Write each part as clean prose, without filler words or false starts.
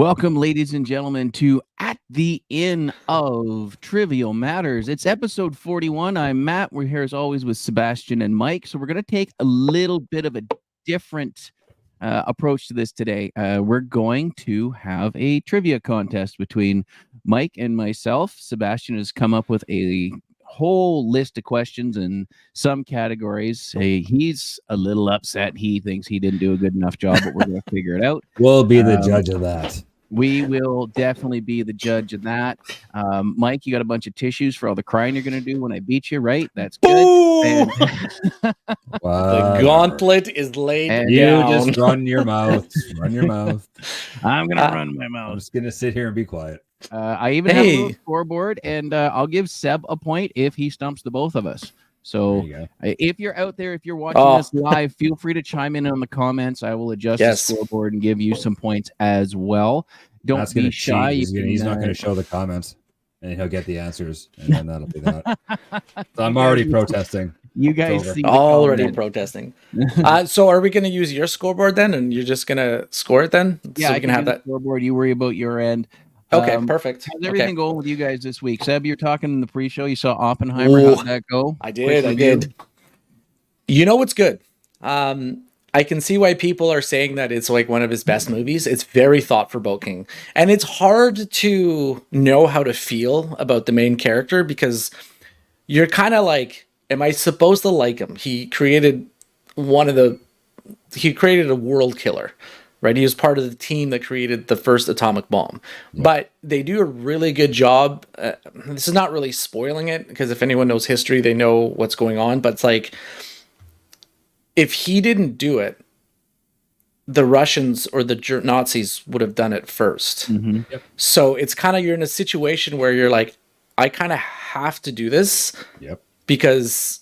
Welcome, ladies and gentlemen, to At the Inn of Trivial Matters. It's episode 41. I'm Matt. We're here as always with Sebastian and Mike. So we're going to take a little bit of a different approach to this today. We're going to have a trivia contest between Mike and myself. Sebastian has come up with a whole list of questions in some categories. He's a little upset. He thinks he didn't do a good enough job, but we're going to figure it out. We'll be the judge of that. We will definitely be the judge of that. Mike, you got a bunch of tissues for all the crying you're going to do when I beat you, right? That's good. And, the gauntlet is laid And You down. just run your mouth. Run your mouth. I'm going to run my I'm mouth. just going to sit here and be quiet. I even have a little scoreboard, and I'll give Seb a point if he stumps the both of us. So There you go. if you're out there, if you're watching this live, feel free to chime in on the comments. I will adjust the scoreboard and give you some points as well. Don't Matt's be gonna shy. cheat. He's not going to show the comments, and he'll get the answers, and then that'll be that. So I'm already protesting. You guys see the already comment. protesting. So are we going to use your scoreboard then, and you're just going to score it then? Yeah, so I we can have do the that. scoreboard. You worry about your end. Okay, perfect. How's everything going with you guys this week? Seb, you're talking in the pre-show. You saw Oppenheimer. Ooh, How'd that go? I did. You know what's good? I can see why people are saying that it's like one of his best movies. It's very thought-provoking. And it's hard to know how to feel about the main character because you're kind of like, am I supposed to like him? He created a world killer, right? He was part of the team that created the first atomic bomb. Yeah. But they do a really good job. This is not really spoiling it because if anyone knows history, they know what's going on. But it's like, if he didn't do it, the Russians or the Nazis would have done it first. Mm-hmm. Yep. So it's kind of, you're in a situation where you're like, I kind of have to do this because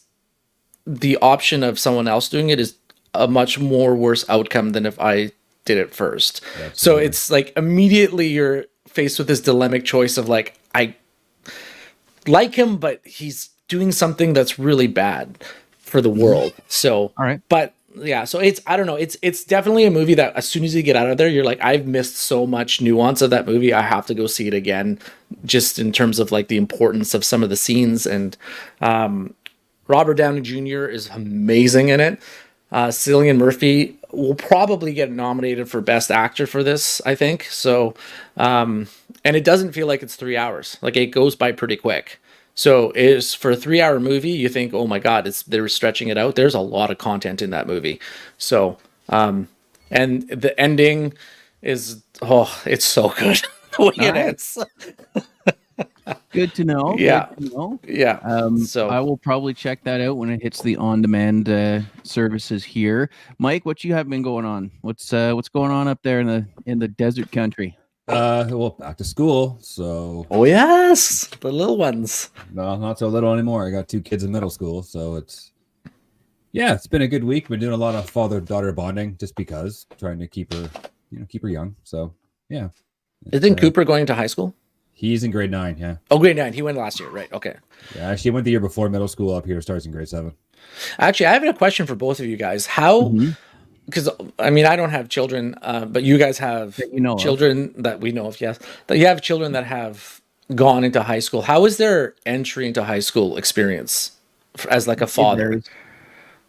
the option of someone else doing it is a much more worse outcome than if I did it first. Absolutely. So it's like immediately you're faced with this dilemmic choice of like, I like him, but he's doing something that's really bad for the world. So, all right. But yeah, so I don't know. It's definitely a movie that as soon as you get out of there, you're like, I've missed so much nuance of that movie. I have to go see it again, just in terms of like the importance of some of the scenes. And Robert Downey Jr. is amazing in it. Cillian Murphy will probably get nominated for Best Actor for this, I think. So, and it doesn't feel like it's 3 hours. Like it goes by pretty quick. So is for a 3-hour movie, you think, oh my God, they're stretching it out. There's a lot of content in that movie. So, and the ending is, it's so good. The way it ends. Good to know. Yeah. Good to know. Yeah. So I will probably check that out when it hits the on-demand services here. Mike, what you have been going on? What's going on up there in the desert country? Well, back to school. So. Oh yes, the little ones. No, not so little anymore. I got 2 kids in middle school, so it's been a good week. Been doing a lot of father-daughter bonding, just because trying to keep her young. So yeah. Isn't Cooper going to high school? He's in grade 9. Yeah. Oh, grade 9. He went last year, right? Okay. Yeah, actually, went the year before. Middle school up here starts in grade 7. Actually, I have a question for both of you guys. How? Because I mean, I don't have children, but you guys have children that we know of. Yes, that you have children that have gone into high school. How is their entry into high school experience as like a father?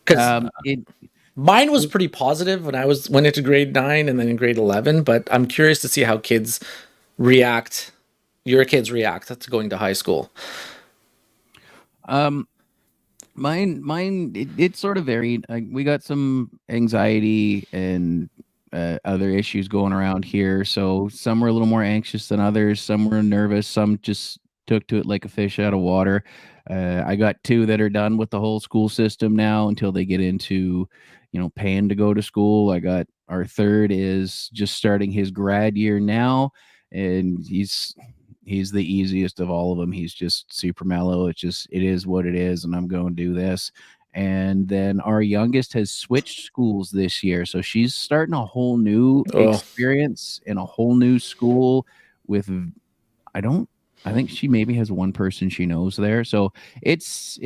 Because mine was pretty positive when I went into grade 9 and then in grade 11. But I'm curious to see how kids react. Your kids react to going to high school. Mine, it sort of varied. We got some anxiety and other issues going around here. So some were a little more anxious than others. Some were nervous. Some just took to it like a fish out of water. I got 2 that are done with the whole school system now until they get into, paying to go to school. I got our 3rd is just starting his grad year now, and he's the easiest of all of them. He's just super mellow. It is what it is, and I'm going to do this. And then our youngest has switched schools this year, so she's starting a whole new experience in a whole new school with, I think she maybe has one person she knows there. So it's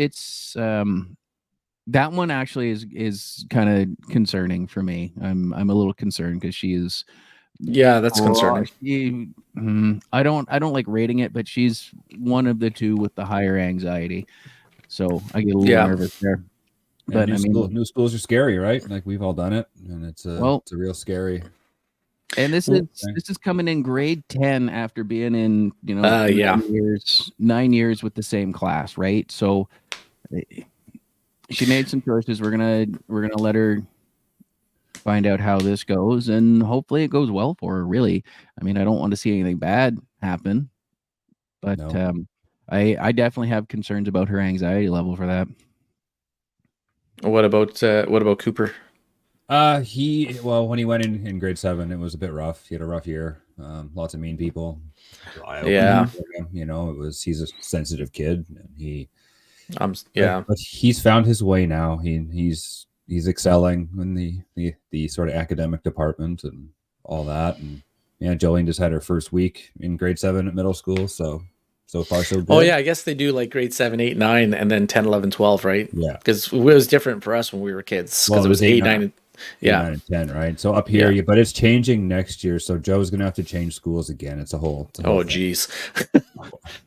that one actually is kind of concerning for me. I'm a little concerned because she is Yeah, that's concerning. I don't like rating it, but she's one of the two with the higher anxiety. So I get a little Yeah. nervous there. And But I mean, new schools are scary, right? Like we've all done it, and it's a real scary. and this is coming in grade 10 after being in, yeah. 9 years with the same class, right? So she made some choices. We're gonna let her find out how this goes, and hopefully it goes well for her. Really, I mean, I don't want to see anything bad happen, but No. I definitely have concerns about her anxiety level for that. What about Cooper? When he went in grade 7, it was a bit rough. He had a rough year. Lots of mean people. Yeah. He's a sensitive kid, and Yeah. But he's found his way now. He's excelling in the sort of academic department and all that. And yeah, Jolene just had her first week in grade 7 at middle school, so far so good. Oh yeah, I guess they do like grade 7, 8, 9, and then 10, 11, 12, right? Yeah. Because it was different for us when we were kids, because it was 8, 9, and 9 and 10, right? So up here, but it's changing next year. So Joe's gonna have to change schools again. It's a whole geez.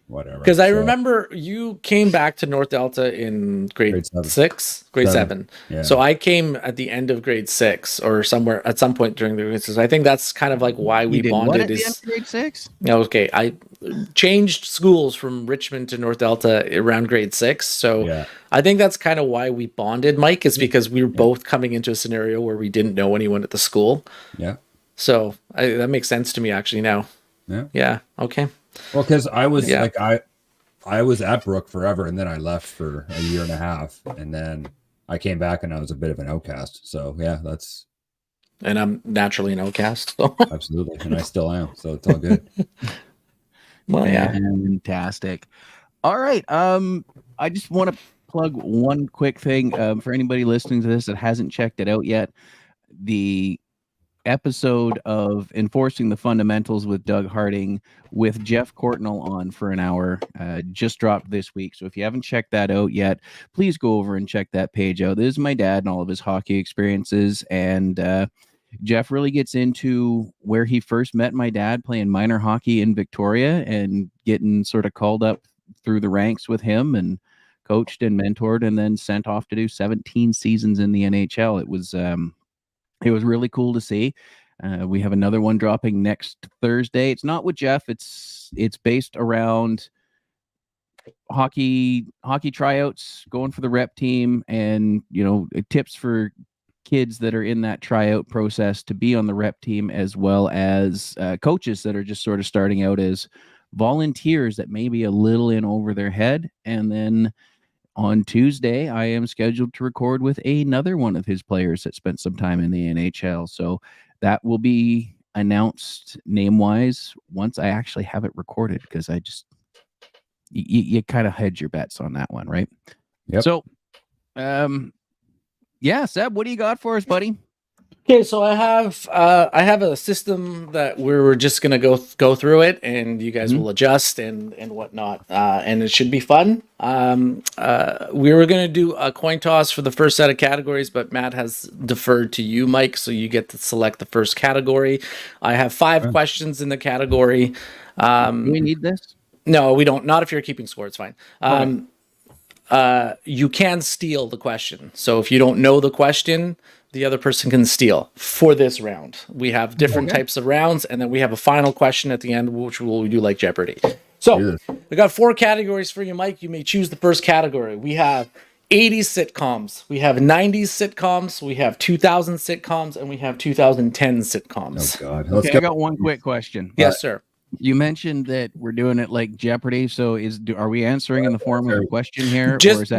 Whatever. Because I remember you came back to North Delta in grade 6, grade 7. Yeah. So I came at the end of grade 6 or somewhere at some point during the grade 6. I think that's kind of like why we bonded. What at the end of grade 6? Okay, I changed schools from Richmond to North Delta around grade 6. So I think that's kind of why we bonded, Mike, is because we were both coming into a scenario where we didn't know anyone at the school. Yeah. So that makes sense to me actually now. Yeah. Yeah. Okay. Well, because I was I was at Brook forever, and then I left for a year and a half, and then I came back, and I was a bit of an outcast. So yeah, that's. And I'm naturally an outcast. So. Absolutely, and I still am. So it's all good. Well, yeah, fantastic. All right. I just want to plug one quick thing for anybody listening to this that hasn't checked it out yet. The episode of Enforcing the Fundamentals with Doug Harding with Jeff Courtnall on for an hour just dropped this week. So if you haven't checked that out yet, please go over and check that page out. This is my dad and all of his hockey experiences, and Jeff really gets into where he first met my dad playing minor hockey in Victoria and getting sort of called up through the ranks with him and coached and mentored and then sent off to do 17 seasons in the NHL. It was really cool to see. We have another one dropping next Thursday. It's not with Jeff. It's based around hockey tryouts, going for the rep team, and tips for kids that are in that tryout process to be on the rep team, as well as coaches that are just sort of starting out as volunteers that may be a little in over their head. And then on Tuesday, I am scheduled to record with another one of his players that spent some time in the NHL. So that will be announced name-wise once I actually have it recorded, because I just you kind of hedge your bets on that one, right? Yep. So, yeah, Seb, what do you got for us, buddy? Okay, so I have a system that we're just gonna go through it, and you guys will adjust and whatnot, and it should be fun. We were gonna do a coin toss for the first set of categories, but Matt has deferred to you, Mike, so you get to select the first category. I have 5 questions in the category. Do we need this? No, we don't. Not if you're keeping score. It's fine. Okay. You can steal the question. So if you don't know the question, the other person can steal for this round. We have different types of rounds, and then we have a final question at the end, which we'll do like Jeopardy. So we got 4 categories for you, Mike. You may choose the first category. We have 80s sitcoms, we have 90s sitcoms, we have 2000 sitcoms, and we have 2010 sitcoms. Oh God! Okay, I got one quick question. Yes, sir. You mentioned that we're doing it like Jeopardy. So are we answering in the form of a question here? Or Just is that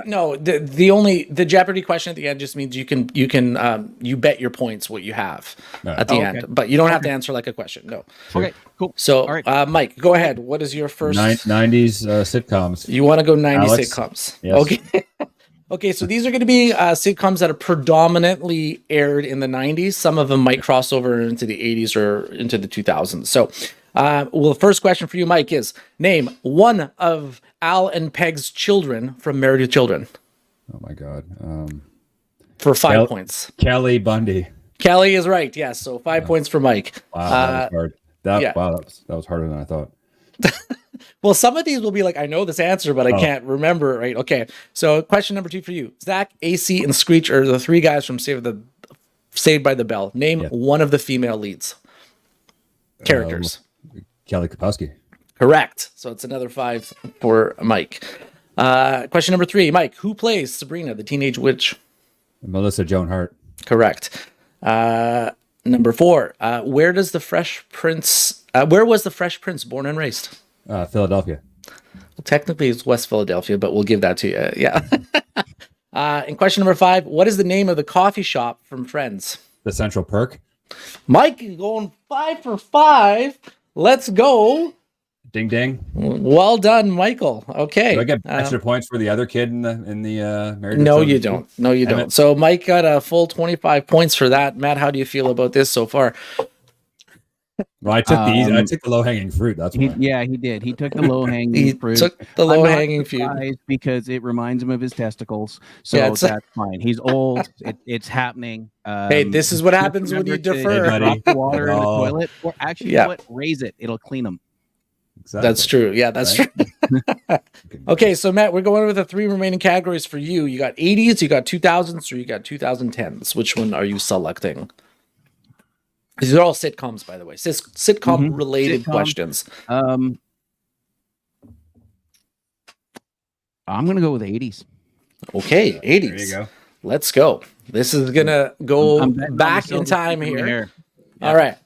no. The Jeopardy question at the end just means you bet your points what you have at the end, but you don't have to answer like a question. No. Okay, cool. So, all right. Mike, go ahead. What is your first 90s sitcoms? You want to go 90s Alex? sitcoms? Yes. Okay. Okay, so these are going to be sitcoms that are predominantly aired in the 90s. Some of them might cross over into the 80s or into the 2000s. So, the first question for you, Mike, is name one of Al and Peg's children from Married with Children. Oh my God! For 5 points. Kelly Bundy. Kelly is right. Yes. So 5 points for Mike. Wow, that was hard. yeah. Wow, that was harder than I thought. Well, some of these will be like, I know this answer, but I can't remember it, right? Okay. So question number 2 for you. Zach, AC, and Screech are the 3 guys from Saved by the Bell. Name one of the female leads. Characters. Kelly Kapowski. Correct. So it's another 5 for Mike. Question number 3. Mike, who plays Sabrina, the Teenage Witch? Melissa Joan Hart. Correct. Number 4. Where was the Fresh Prince born and raised? Philadelphia. Well, technically, it's West Philadelphia, but we'll give that to you. Yeah. And question number 5. What is the name of the coffee shop from Friends? The Central Perk. Mike is going 5 for 5. Let's go. Ding ding. Well done, Michael. Okay. Do I get extra points for the other kid in the Married with No, Children? you don't. No, you don't. So Mike got a full 25 points for that. Matt, how do you feel about this so far? Well, I took I took the low hanging fruit. That's why. He did. He took the low hanging fruit. Took the low hanging fruit because it reminds him of his testicles. So Yeah, that's fine. He's old. It's happening. Hey, this is what happens when you defer. Drop the water in the Oh. toilet, or actually, you know what? Raise it. It'll clean them. Exactly. That's true. Yeah, that's true. Okay, so Matt, we're going with the 3 remaining categories for you. You got 80s, you got 2000s, or you got 2010s. Which one are you selecting? These are all sitcoms, by the way. Sitcom related questions. I'm gonna go with 80s. Okay, 80s. There you go. Let's go. This is gonna go back in time here. All right.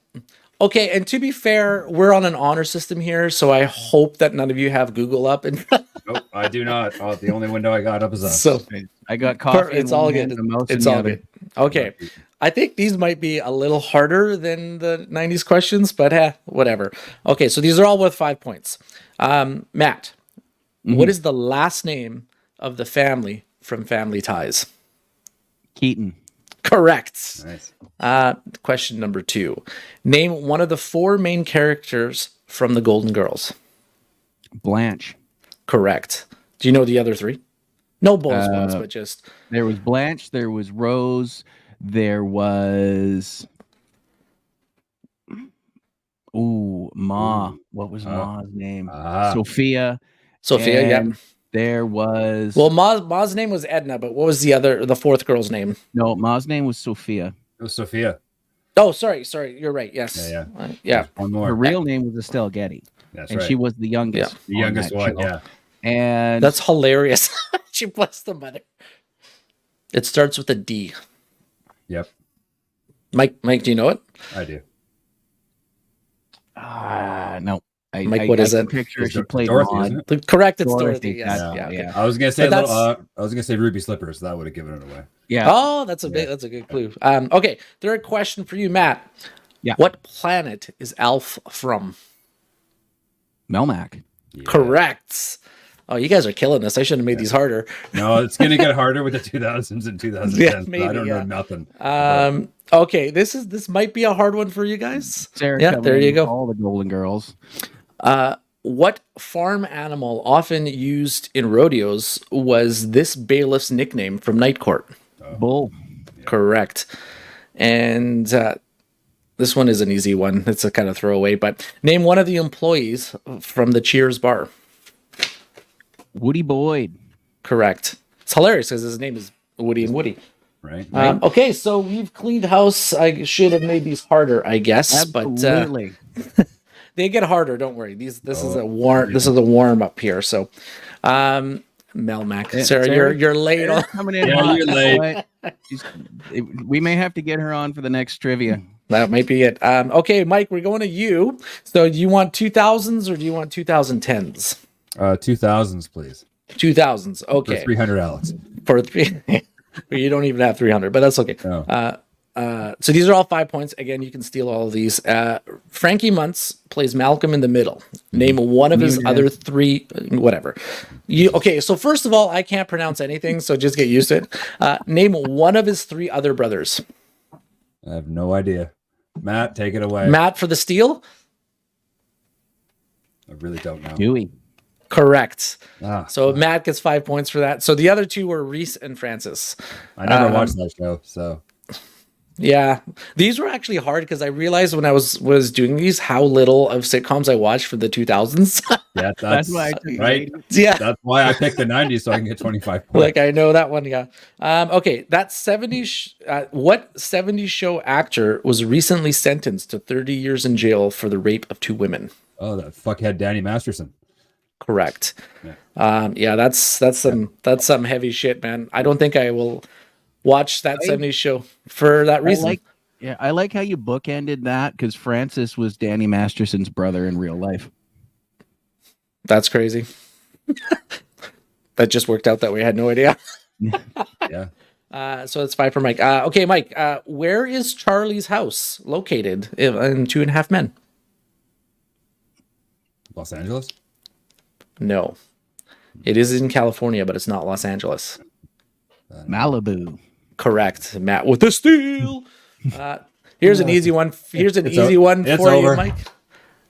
Okay, and to be fair, we're on an honor system here, so I hope that none of you have Google up. And Nope, I do not. Oh, the only window I got up is up. so I got coffee. it's all good. It's all good. Okay. I think these might be a little harder than the 90s questions, but whatever. Okay, so these are all worth 5 points. Matt, what is the last name of the family from Family Ties? Keaton. Correct. Nice. Question number 2. Name one of the 4 main characters from the Golden Girls. Blanche. Correct. Do you know the other 3? No bonus points, but just... There was Blanche. There was Rose. There was... Ooh, Ma. What was Ma's name? Sophia. Sophia, yeah. And there was... Well, Ma's name was Edna, but what was the 4th girl's name? No, Ma's name was Sophia. It was Sophia. Oh, sorry. You're right. Yes. Yeah. One more. Her real name was Estelle Getty. That's and right. she was the youngest. The youngest one, show. yeah. And that's hilarious. She blessed the mother. It starts with a D. Yep. Mike, do you know it? I do. No. Mike, what is it? Picture she played Dorothy, Correct, it's Dorothy. Yes. Yeah. Okay. I was gonna say Ruby Slippers. That would have given it away. Yeah. Oh, that's a good clue. Okay, third question for you, Matt. Yeah. What planet is Alf from? Melmac. Yeah. Correct. Oh, you guys are killing this. I should have made these harder. No, it's gonna get harder with the 2000s and 2010s. Yeah, maybe, I don't know nothing. Okay, this might be a hard one for you guys. Sarah, yeah, there you go. All the Golden Girls. What farm animal often used in rodeos was this bailiff's nickname from Night Court? Bull. Yeah. Correct. And this one is an easy one. It's a kind of throwaway, but name one of the employees from the Cheers bar. Woody Boyd. Correct. It's hilarious because his name is Woody and Woody. Right. Okay, so we've cleaned house. I should have made these harder, I guess. Absolutely. But they get harder. Don't worry. This is a warm up here. So, Melmac, Sarah, you're late. Coming in. Yeah, you're late. We may have to get her on for the next trivia. That might be it. Okay, Mike, we're going to you. So, do you want 2000s or do you want 2010s? 2000s, please. 2000s. Okay. For 300, Alex. For 3. You don't even have 300, but that's okay. No. So these are all 5 points. Again, you can steal all of these. Frankie Muntz plays Malcolm in the Middle. Name one of his other 3, whatever. Okay, so first of all, I can't pronounce anything, so just get used to it. Name one of his 3 other brothers. I have no idea. Matt, take it away. Matt for the steal? I really don't know. Dewey. Correct. So Matt gets 5 points for that. So the other 2 were Reese and Francis. I never watched that show, so. Yeah, these were actually hard because I realized when I was doing these how little of sitcoms I watched for the 2000s. Yeah, That's why I took the right. 80s. Yeah, That's why I picked the 90s so I can get 25 points. like I know that one. Yeah. Okay, that 70s. What 70s show actor was recently sentenced to 30 years in jail for the rape of 2 women? Oh, that fuckhead Danny Masterson. Correct. Yeah. Yeah, that's some heavy shit, man. I don't think I will watch that 70s show for that reason. I like how you bookended that because Francis was Danny Masterson's brother in real life. That's crazy. That just worked out that way. I had no idea. Yeah. So it's 5 for Mike. Okay, Mike, where is Charlie's house located in 2.5 Men? Los Angeles? No. It is in California, but it's not Los Angeles. Malibu. Correct. Matt with the steal. Here's an easy one. Here's an easy one it's for you, over. Mike.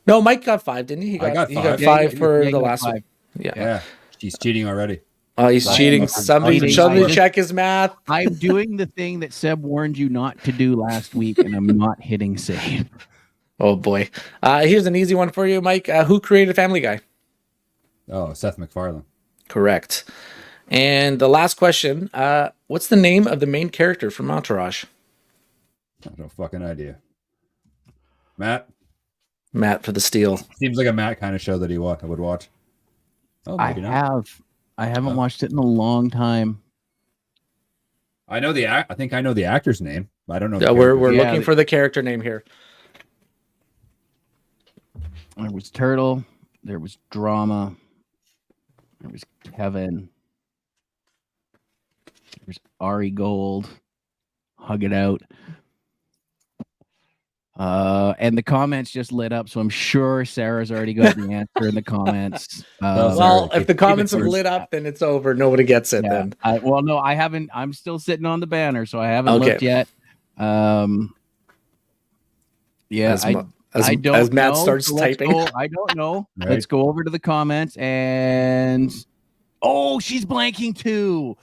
No, Mike got 5, didn't he? He I got he got 5. 5 Yeah, for you the got last 5. one. Yeah. Yeah. He's cheating already. Oh, he's cheating. I'm Somebody cheating. check his math. I'm doing the thing that Seb warned you not to do last week, and I'm not hitting save. Oh boy. Here's an easy one for you, Mike. Who created Family Guy? Oh, Seth MacFarlane. Correct. And the last question, what's the name of the main character from Entourage? I have no fucking idea. Matt? Matt for the steal. Seems like a Matt kind of show that he would watch. Oh, I maybe not. haven't watched it in a long time. I know I think I know the actor's name. But I don't know. We're Yeah, looking for the character name here. There was Turtle. There was Drama. There was Kevin. There was Ari Gold. Hug It Out. And the comments just lit up, so I'm sure Sarah's already got the answer in the comments. Well, Well, Sorry, if the keep it comments have first. lit up, then it's over. Nobody gets it then. No, I haven't. I'm still sitting on the banner, so I haven't Okay. looked yet. Yeah, As I don't as Matt know, starts so let's typing. go- I don't know. Right. Let's go over to the comments and she's blanking too.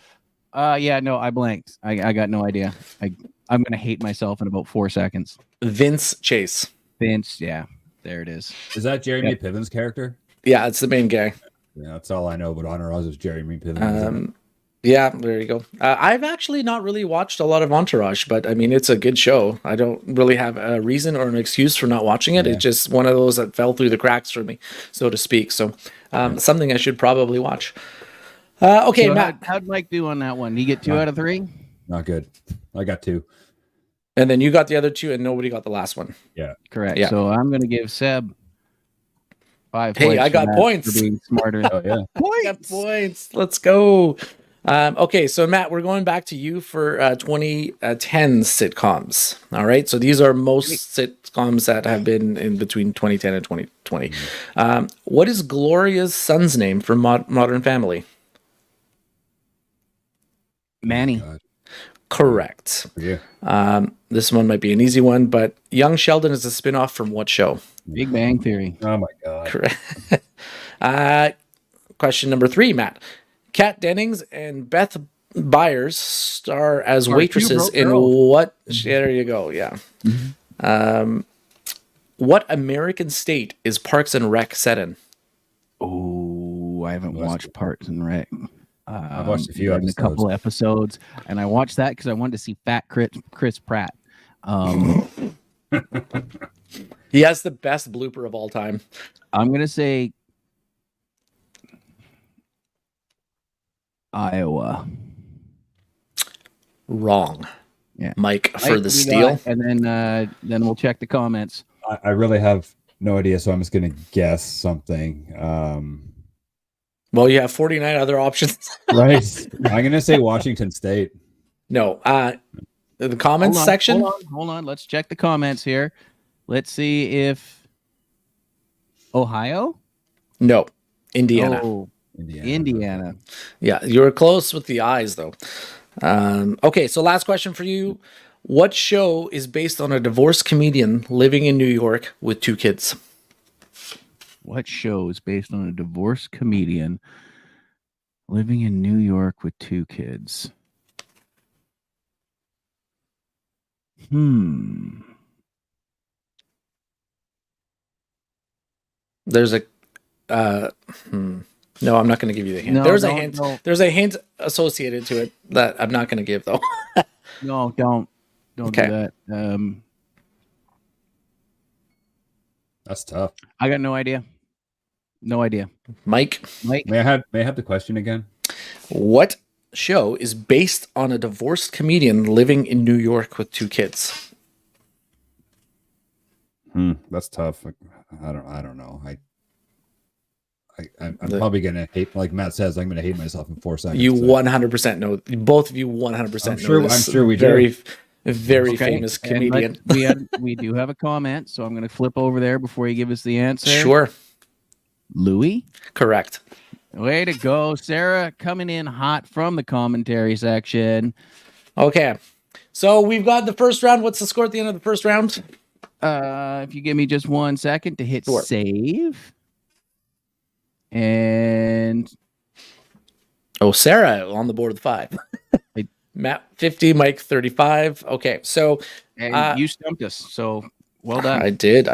Yeah, no, I blanked. I got no idea. I'm gonna hate myself in about 4 seconds. Vince Chase. Vince, yeah, there it is. Is that Jeremy Piven's character? Yeah, it's the main guy. Yeah, that's all I know about Entourage is Jeremy Piven. Yeah, there you go. I've actually not really watched a lot of Entourage, but I mean, it's a good show. I don't really have a reason or an excuse for not watching it. Yeah. It's just one of those that fell through the cracks for me, so to speak. So, something I should probably watch. Okay, So Matt. how'd Mike do on that one? Did he get 2 out of 3? Not good. I got 2. And then you got the other 2, and nobody got the last one. Correct. Yeah. So I'm gonna give Seb 5 Hey, points. I for got that, points. for being smarter. Oh yeah. I got points. Let's go. Okay, so Matt, we're going back to you for 2010 sitcoms. All right, so these are most sitcoms that have been in between 2010 and 2020. What is Gloria's son's name from Modern Family? Manny. God. Correct. Yeah. This one might be an easy one, but Young Sheldon is a spinoff from what show? Big Bang Theory. Oh my god. Correct. Question number 3, Matt. Kat Dennings and Beth Byers star as Are waitresses two in broke girls. what? Yeah, there you go. Yeah. What American state is Parks and Rec set in? Oh, I haven't watched Parks and Rec. I've watched a few in a couple episodes, and I watched that because I wanted to see Fat Chris Pratt. He has the best blooper of all time. I'm gonna say Iowa. Wrong. Yeah. Mike for Right, the we steal. got- and then we'll check the comments. I really have no idea, so I'm just gonna guess something. Well, you have 49 other options. Right. I'm gonna say Washington State. No. The comments Hold on, section. Hold on. Let's check the comments here. Let's see if Ohio. No. Indiana. Oh, Indiana. Yeah, you were close with the eyes, though. Okay, so last question for you. What show is based on a divorced comedian living in New York with 2 kids? What show is based on a divorced comedian living in New York with 2 kids? There's a no, I'm not going to give you the hint. No, There's a don't- hint. no. There's a hint associated to it that I'm not going to give though. No, don't Okay. do that. That's tough. I got no idea. No idea. Mike, Mike, May I have the question again? what show is based on a divorced comedian living in New York with 2 kids? That's tough. I don't know. I'm The- probably gonna hate, like Matt says, I'm gonna hate myself in 4 seconds. You so. 100% know. Both of you 100% I'm know sure- this. I'm sure we do. Very Okay, famous and comedian. we do have a comment, so I'm going to flip over there before you give us the answer. Sure, Louis. correct. Way to go, Sarah, coming in hot from the commentary section. Okay, so we've got the first round. What's the score at the end of the first round? If you give me just 1 second to hit Sure. save. And Oh, Sarah on the board with 5. I- Matt 50, Mike 35. Okay, so you stumped us, so well done. I did.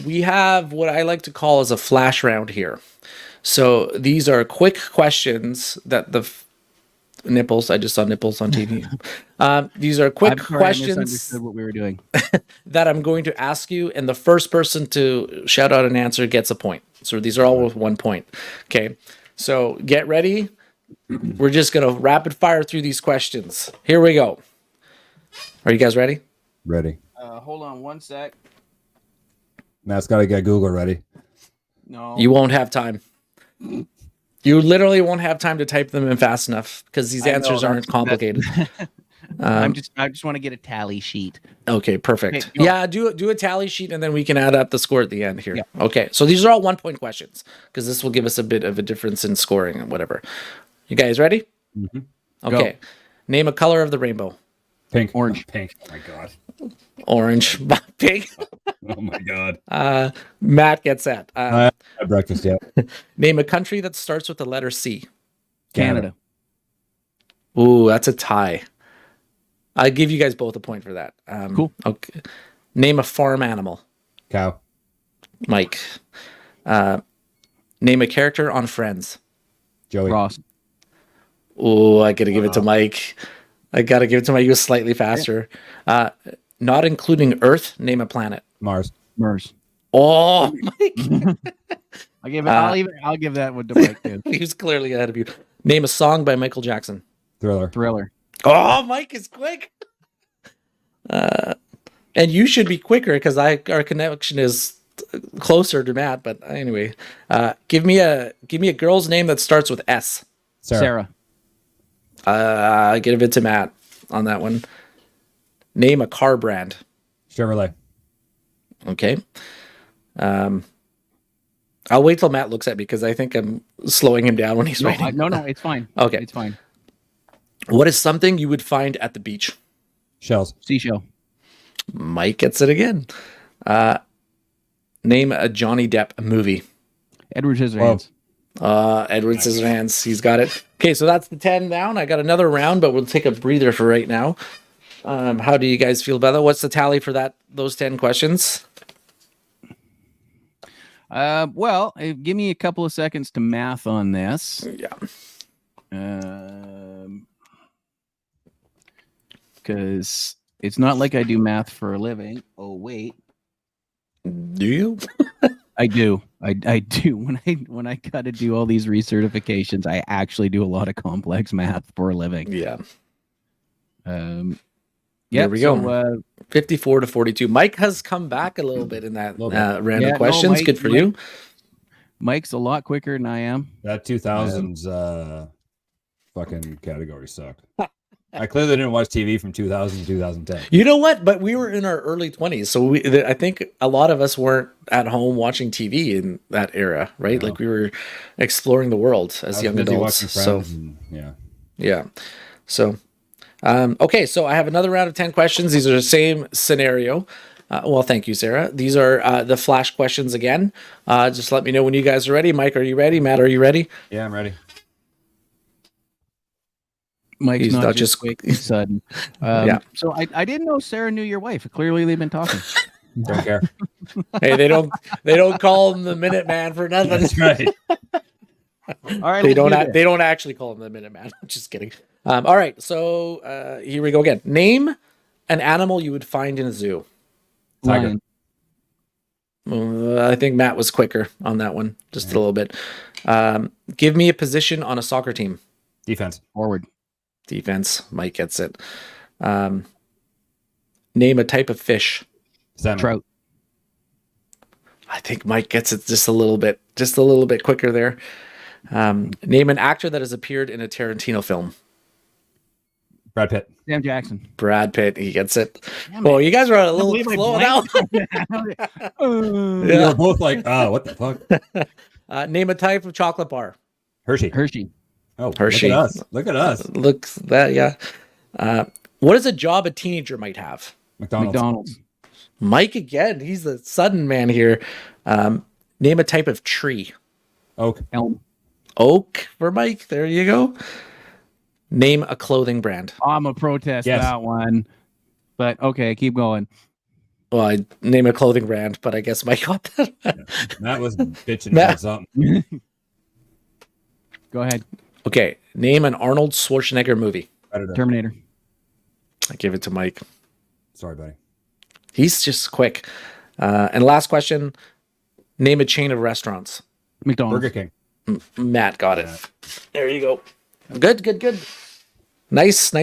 We have what I like to call as a flash round here. So these are quick questions that nipples. I just saw nipples on TV. These are quick I'm sorry, I questions misunderstood what we were doing. that I'm going to ask you, and the first person to shout out an answer gets a point. So these are all with 1 point. Okay, so get ready. We're just gonna rapid fire through these questions. Here we go. Are you guys ready? Ready. Hold on 1 sec. Matt's got to get Google ready. No. You won't have time. You literally won't have time to type them in fast enough because these I know, answers aren't that's- complicated. I just want to get a tally sheet. Okay, perfect. Okay, go. Yeah, do a tally sheet and then we can add up the score at the end here. Yeah. Okay, so these are all 1 point questions because this will give us a bit of a difference in scoring and whatever. You guys ready? Mhm. Okay. Name a color of the rainbow. Pink. Orange. Pink. Oh my god. Orange. Pink. Oh my god. Matt gets that. I had breakfast yet. Name a country that starts with the letter C. Canada. Ooh, that's a tie. I'll give you guys both a point for that. Cool. Okay. Name a farm animal. Cow. Mike. Name a character on Friends. Joey. Ross. Oh, I gotta give it to Mike. I gotta give it to Mike. He was slightly faster. Not including Earth, name a planet. Mars. Mers. Oh, Mike. I'll give that one to Mike too. He was clearly ahead of you. Name a song by Michael Jackson. Thriller. Thriller. Oh, Mike is quick. And you should be quicker because our connection is closer to Matt. But anyway, give me a girl's name that starts with S. Sarah. Give it to Matt on that one. Name a car brand. Chevrolet. Okay. I'll wait till Matt looks at me because I think I'm slowing him down when he's writing. No, it's fine. Okay. It's fine. What is something you would find at the beach? Shells. Seashell. Mike gets it again. Name a Johnny Depp movie. Edward Scissorhands. Edward Scissorhands. He's got it. Okay, so that's the 10 down. I got another round, but we'll take a breather for right now. How do you guys feel about that? What's the tally for those 10 questions? Give me a couple of seconds to math on this. Yeah. Because it's not like I do math for a living. Oh wait, Do you? I do. I do. When I got to do all these recertifications, I actually do a lot of complex math for a living. Yeah. Yeah, There we go. 54 to 42. Mike has come back a little bit in that Little bit. round Yeah, of no, questions. Mike- Good for Mike- you. Mike's a lot quicker than I am. That 2000s fucking category sucked. I clearly didn't watch TV from 2000 to 2010. You know what? But we were in our early 20s. So I think a lot of us weren't at home watching TV in that era, right? No. Like we were exploring the world I as was young busy adults. watching So, Friends and, yeah. yeah. So, okay. So I have another round of 10 questions. These are the same scenario. Well, thank you, Sarah. These are the flash questions again. Just let me know when you guys are ready. Mike, are you ready? Matt, are you ready? Yeah, I'm ready. Mike's He's not, not just just- quick, he's sudden. Yeah. So I didn't know Sarah knew your wife. Clearly, they've been talking. Don't care. Hey, they don't call him the Minuteman for nothing. That's right. All right, They let's don't do this. they don't actually call him the Minuteman. Just kidding. All right, so here we go again. Name an animal you would find in a zoo. Tiger. Lion. I think Matt was quicker on that one, just a little bit. Give me a position on a soccer team. Defense. Forward. Defense. Mike gets it. Name a type of fish. Salmon. Trout. I think Mike gets it just a little bit quicker there. Name an actor that has appeared in a Tarantino film. Brad Pitt. Sam Jackson. Brad Pitt. He gets it. Damn Well, it. you guys are a I little believe I slow now. blanked. We were both like, oh, what the fuck? Name a type of chocolate bar. Hershey. Hershey. Oh, Hershey. Look at us. Look at us. Looks that, yeah. What is a job a teenager might have? McDonald's. Mike again. He's the sudden man here. Name a type of tree. Oak. Elm. Oak for Mike. There you go. Name a clothing brand. I'm a protest Yes. that one. But okay, keep going. Well, I name a clothing brand, but I guess Mike got that. Matt was bitching Matt- about something. Go ahead. Okay. Name an Arnold Schwarzenegger movie. Predator. Terminator. I give it to Mike. Sorry, buddy. He's just quick. And last question. Name a chain of restaurants. McDonald's. Burger King. Matt got it. There you go. Good. Nice.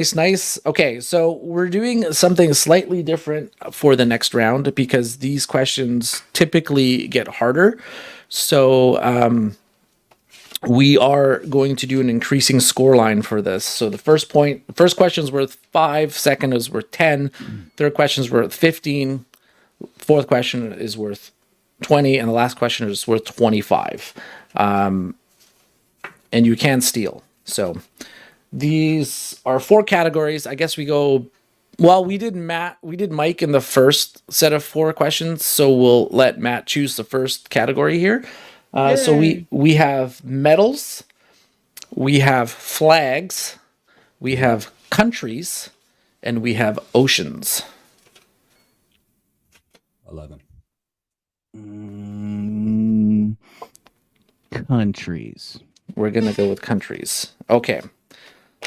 Okay, so we're doing something slightly different for the next round because these questions typically get harder. So we are going to do an increasing score line for this. So the first question is worth 5, second is worth 10, third question is worth 15, fourth question is worth 20, and the last question is worth 25. And you can steal. So these are 4 categories. I guess we go. Well, we did Mike in the first set of 4 questions, so we'll let Matt choose the first category here. So we have medals, we have flags, we have countries, and we have oceans. 11. Countries. We're going to go with countries. Okay.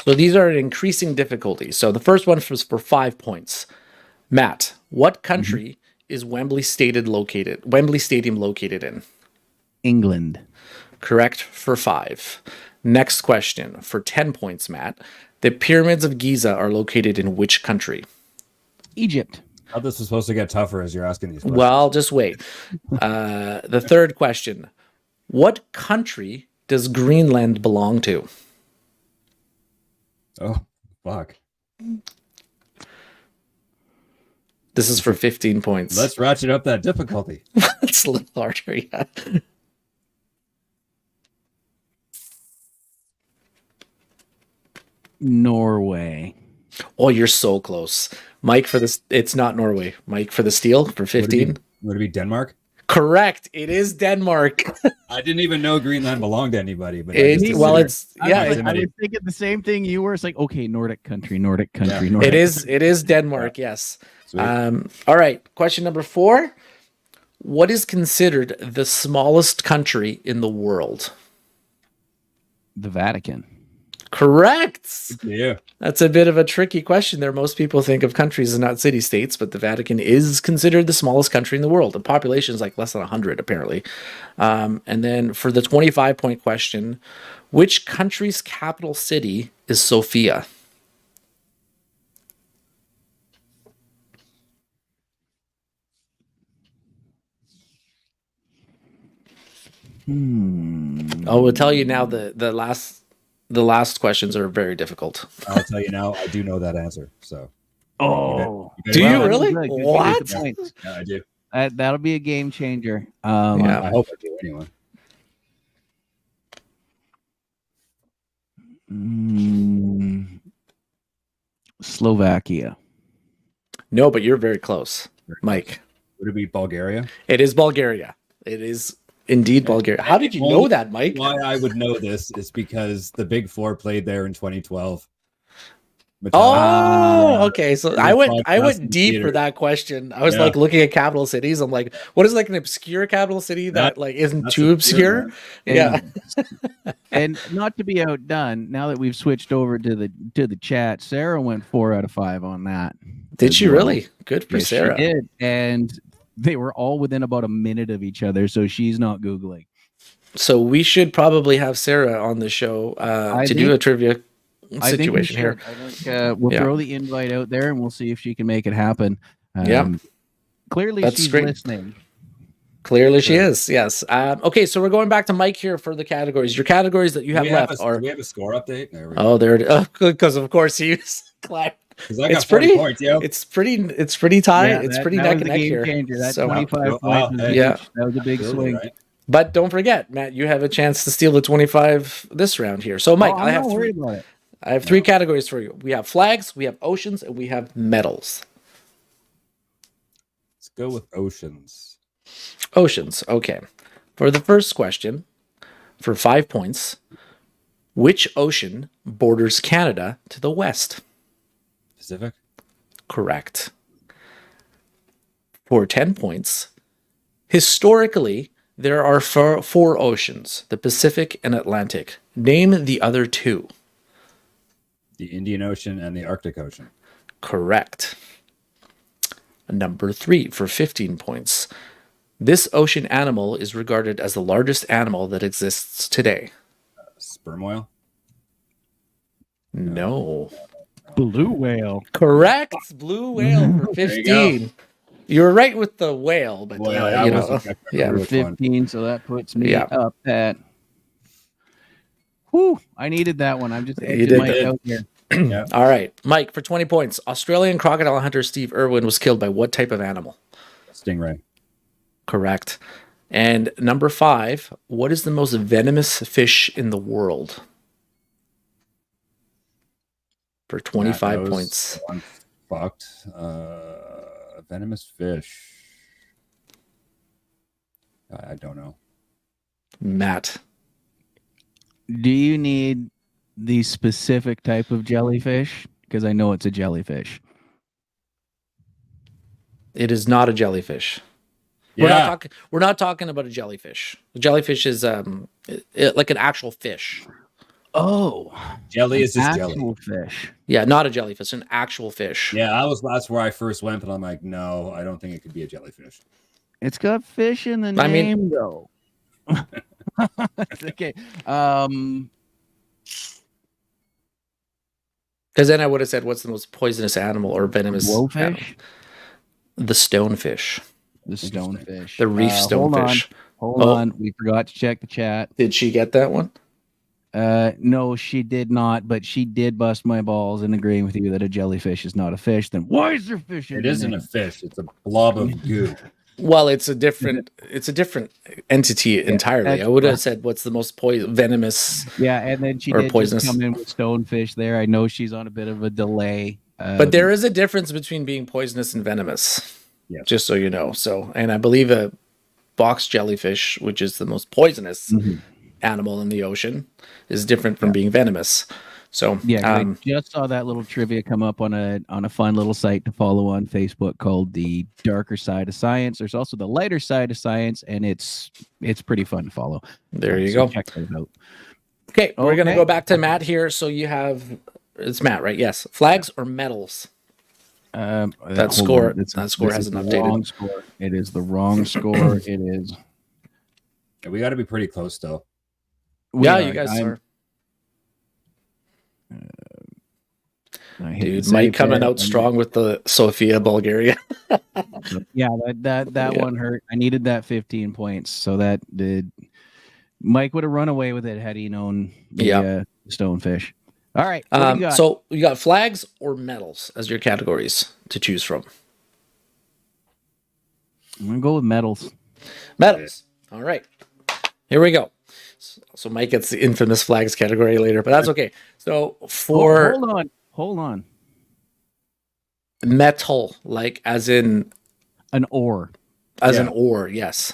So these are an increasing difficulty. So the first one was for 5 points. Matt, what country is Wembley Stadium located in? England. Correct for 5. Next question for 10 points, Matt. The pyramids of Giza are located in which country? Egypt. I thought this was supposed to get tougher as you're asking these questions. Well, just wait. The third question. What country does Greenland belong to? Oh, fuck. This is for 15 points. Let's ratchet up that difficulty. It's a little harder, yeah. Norway. Oh, you're so close. Mike for this. It's not Norway. Mike for the steal for 15. Would it be Denmark? Correct. It is Denmark. I didn't even know Greenland belonged to anybody. But Well, it's I yeah. was Proximity. thinking the same thing you were. It's like, okay, Nordic country. It Nordic. is Denmark. Yes. Sweet. All right. Question number 4. What is considered the smallest country in the world? The Vatican. Correct. Yeah. That's a bit of a tricky question there. Most people think of countries and not city states, but the Vatican is considered the smallest country in the world. The population is like less than 100, apparently. And then for the 25-point question, which country's capital city is Sofia? I will tell you now the last questions are very difficult. I'll tell you now, I do know that answer. So Oh, Do you Well, really? good. Good. What? Good points. yeah, I do. That'll be a game changer. Yeah. I hope I do anyway. Slovakia. No, but you're very close, Mike. Would it be Bulgaria? It is Bulgaria. It is indeed Bulgaria. How did you know that, Mike? Why I would know this is because the Big Four played there in 2012. Metallica. Okay. So Yeah, I went podcast deep theater. for that question. I was Yeah. like looking at capital cities. I'm like, what is like an obscure capital city that like isn't That's too obscure, obscure? man. Yeah. And not to be outdone, now that we've switched over to the chat, Sarah went 4 out of 5 on that. Did as she well. really? Good for Yes, Sarah. she did, and they were all within about a minute of each other, so she's not googling. So we should probably have Sarah on the show to do a trivia situation here. I think we'll Yeah. throw the invite out there, and we'll see if she can make it happen. Yeah. Clearly, That's she's great. listening. Clearly she is. Yes. Okay. So we're going back to Mike here for the categories. Your categories that you have left are. Do we have a score update? There we go. Oh, there it is. Because of course he's clapped. Because I got It's 40 pretty. points, yo. It's pretty tight. Yeah, it's that- pretty that neck was and a neck game here. changer. That So, 25 Wow, points was hey. Yeah. huge. That was a big Absolutely swing. right. but don't forget, Matt, you have a chance to steal the 25 this round here. So, Mike, I'm I have not three. worried about it. I have three categories for you. We have flags, we have oceans, and we have medals. Let's go with oceans. Oceans. Okay. For the first question, for 5 points, which ocean borders Canada to the west? Pacific? Correct. For 10 points, historically, there are four oceans, the Pacific and Atlantic. Name the other two. The Indian Ocean and the Arctic Ocean. Correct. Number 3 for 15 points. This ocean animal is regarded as the largest animal that exists today. Sperm whale? No. Blue whale. Correct. Blue whale for There you go. 15. You were right with the whale, but Boy, you know, yeah. For 15, so that puts me Yeah. up at. Whew, I needed that one. I'm just You edging did Mike good. out here. Yeah. All right, Mike, for 20 points. Australian crocodile hunter Steve Irwin was killed by what type of animal? Stingray. Correct. And number 5, what is the most venomous fish in the world? For 25 Matt knows points. I'm fucked. Venomous fish. I don't know. Matt. Do you need the specific type of jellyfish? Because I know it's a jellyfish. It is not a jellyfish. Yeah. We're not talking about a jellyfish. A jellyfish is like an actual fish. Oh, Jelly is just actual jelly. fish. Yeah, not a jellyfish, an actual fish. Yeah, that's where I first went, but I'm like, no, I don't think it could be a jellyfish. It's got fish in the I mean- name, though. Okay. Because then I would have said, what's the most poisonous animal or venomous animal? Blowfish. The stonefish. The Interesting. stonefish. The reef Hold on. stonefish. Hold Oh. on. We forgot to check the chat. Did she get that one? No, she did not, but she did bust my balls in agreeing with you that a jellyfish is not a fish. Then why is there fish in It the isn't a name? fish. It's a blob of goo. Well, it's a different entity entirely. that's I would have correct. said, what's the most venomous? Yeah, and then she Or did poisonous. just come in with stonefish there. I know she's on a bit of a delay. But there is a difference between being poisonous and venomous. Yes. Just so you know. So, and I believe a box jellyfish, which is the most poisonous Mhm. animal in the ocean, is different from being venomous. So, Yeah, 'cause I just saw that little trivia come up on a fun little site to follow on Facebook called the Darker Side of Science. There's also the Lighter Side of Science, and it's pretty fun to follow. there you So go. check those out. Okay, we're gonna Okay. go back to Matt here. So you have it's Matt, right? Yes. Flags or medals? That That score hasn't updated. Wrong score. It is the wrong score. It is. Yeah, we got to be pretty close still. We Yeah, are. you guys I'm- are. I hit Dude, the Mike save coming there. out strong with the Sofia, Bulgaria. Yeah, that Yeah. one hurt. I needed that 15 points, so that did. Mike would have run away with it had he known the Yeah. stonefish. All right, what do you got? So you got flags or medals as your categories to choose from. I'm gonna go with medals. Medals. All right. Here we go. So Mike gets the infamous flags category later, but that's okay. So for Hold on. metal, like as in An ore. an ore, yes.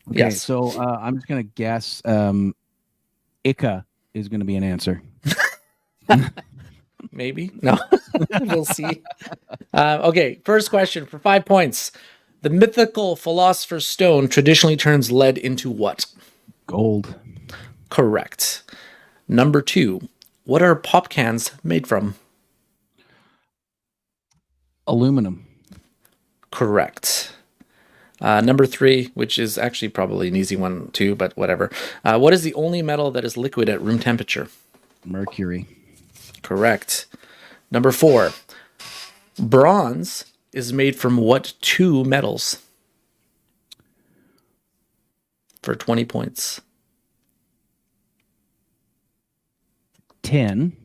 Okay, Yes. so I'm just gonna guess. Ica is gonna be an answer. Maybe. No. We'll see. Okay, first question for 5 points. The mythical philosopher's stone traditionally turns lead into what? Gold. Correct. Number 2. What are pop cans made from? Aluminum. Correct. Number 3, which is actually probably an easy one too, but whatever. What is the only metal that is liquid at room temperature? Mercury. Correct. Number 4. Bronze is made from what 2 metals? For 20 points. Tin.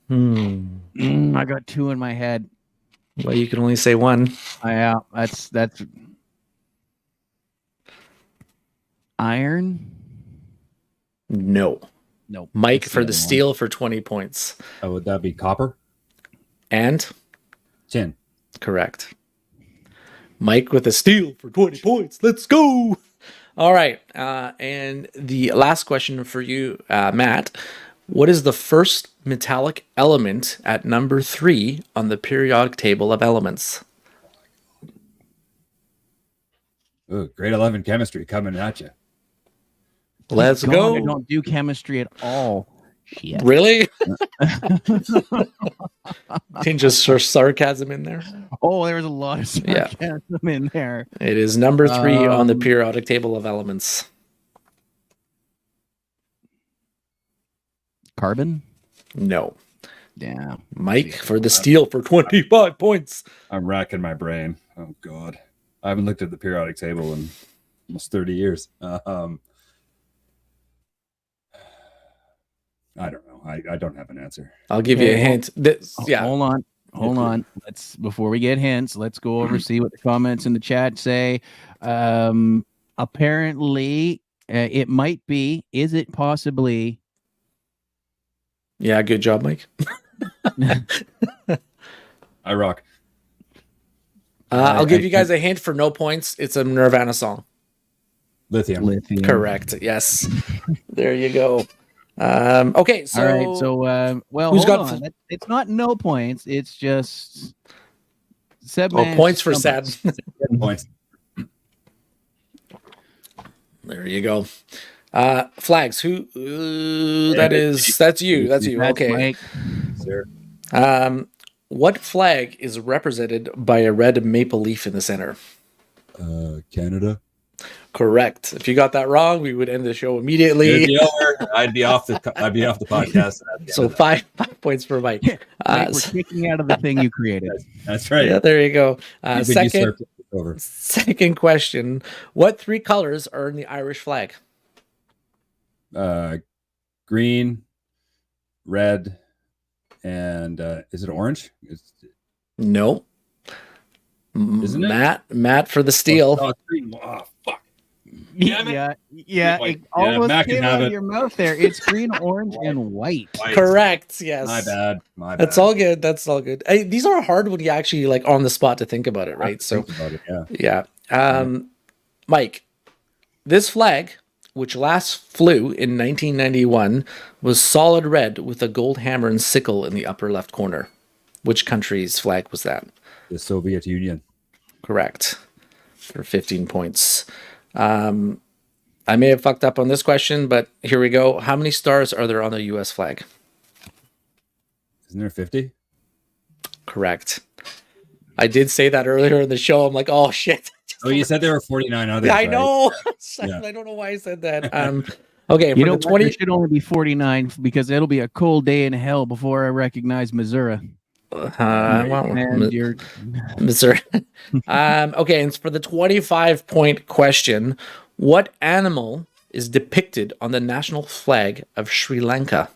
I got 2 in my head. Well, you can only say one. Yeah, that's iron. No. Nope. Mike That's for other the one. steal for 20 points. Would that be copper? And Tin. correct. Mike with a steal for 20 points. Let's go. All right. And the last question for you, Matt. What is the first metallic element at number 3 on the periodic table of elements? Ooh, grade 11 chemistry coming at you. Let's God, go. I don't do chemistry at all. Shit. Really? Tinge of sarcasm in there. Oh, there was a lot of Yeah. sarcasm in there. It is number 3 on the Um, periodic table of elements. Carbon. No. Yeah. Mike for the steal for 25 points. I'm racking my brain. Oh God, I haven't looked at the periodic table in almost 30 years. I don't know. I don't have an answer. I'll give you a Okay, well- hint. This, yeah. Hold on. Let's before we get hints, let's go over see what the comments in the chat say. Apparently, it might be. Is it possibly? Yeah, good job, Mike. I rock. I'll give I you guys a hint for no points. It's a Nirvana song. Lithium. Lithium. Correct. Yes. There you go. Okay. So, All right. So, well, who's hold got on. It's not no points. It's just Seb. points for sad. 7 points. There you go. Flags. Who? That's you. That's you. That's Okay. Mike. Sir. What flag is represented by a red maple leaf in the center? Canada. Correct. If you got that wrong, we would end the show immediately. It'd be over. I'd be off the podcast. So 5 points for Mike. Mike, we're s- kicking out of the thing you created. That's right. yeah, there you go. You've been Second usurped. It's over. second question. What 3 colors are in the Irish flag? Green, red, and is it orange? No. Isn't it? Matt for the steal. Oh, it's green. Oh, fuck. Damn it. Yeah. White. It Yeah, almost Matt can came have out of it. your mouth there. It's green, orange, and white. White. Correct. Yes. My bad. My bad. That's all good. That's all good. Hey, these are hard when you actually like on the spot to think about it, I have right? to So think about it, yeah. yeah. Mike, this flag, which last flew in 1991, was solid red with a gold hammer and sickle in the upper left corner. Which country's flag was that? The Soviet Union. Correct. For 15 points. I may have fucked up on this question, but here we go. How many stars are there on the US flag? Isn't there 50? Correct. I did say that earlier in the show. I'm like, oh shit. Oh, you said there were 49 others. I right? know. Yeah. I don't know why I said that. Okay, You for know the what? There 20. should only be 49 because it'll be a cold day in hell before I recognize Missouri. And you're Missouri. Okay, and for the 25-point question, what animal is depicted on the national flag of Sri Lanka?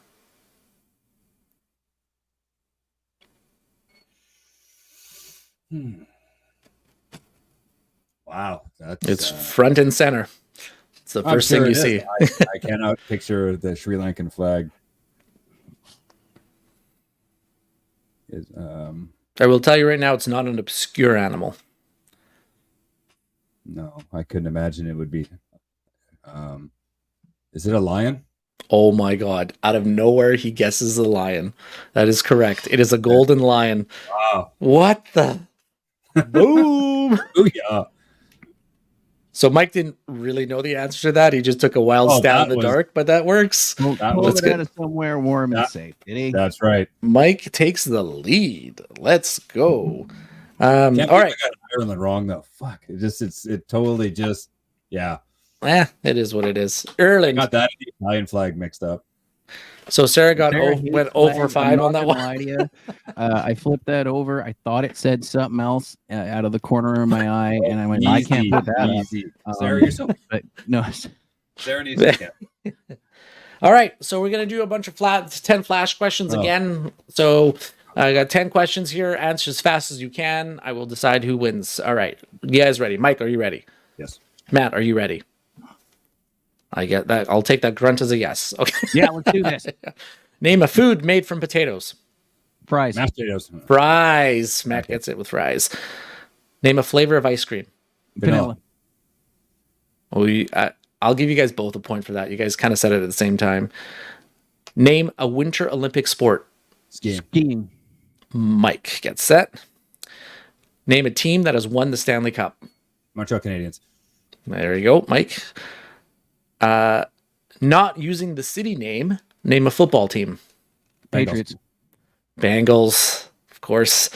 Wow. That's, It's front and center. It's the I'm first sure thing you it is. see. I cannot picture the Sri Lankan flag. I will tell you right now, it's not an obscure animal. No, I couldn't imagine it would be. Is it a lion? Oh my God. Out of nowhere, he guesses the lion. That is correct. It is a golden lion. Wow. What the? Boom. Oh yeah. So Mike didn't really know the answer to that. He just took a wild Oh, stab in that the was- dark, but that works. That Pulled was it good. out of somewhere warm and Yeah. safe. Did he? That's right. Mike takes the lead. Let's go. Can't All believe right. I got Ireland wrong though. Fuck. It totally just yeah. It is what it is. Erling. Got that Italian flag mixed up. So Sarah Sarah hates went over flags. 5 I'm on not that gonna one. lie to you. I flipped that over. I thought it said something else out of the corner of my eye, and I went, I can't put that up. Easy. Sarah, you're so But no, Sarah needs to get. All right. So we're going to do a bunch of 10 flash questions Oh. again. So I got 10 questions here. Answer as fast as you can. I will decide who wins. All right. You guys ready? Mike, are you ready? Yes. Matt, are you ready? I get that. I'll take that grunt as a yes. Okay. yeah, let's do this. Name a food made from potatoes. Fries. Mashed potatoes. Fries. Matt gets it with fries. Name a flavor of ice cream. Vanilla. I'll give you guys both a point for that. You guys kind of said it at the same time. Name a Winter Olympic sport. Skiing. Skiing. Mike gets set. Name a team that has won the Stanley Cup. Montreal Canadiens. There you go, Mike. Not using the city name. Name a football team. Patriots. Bengals, of course.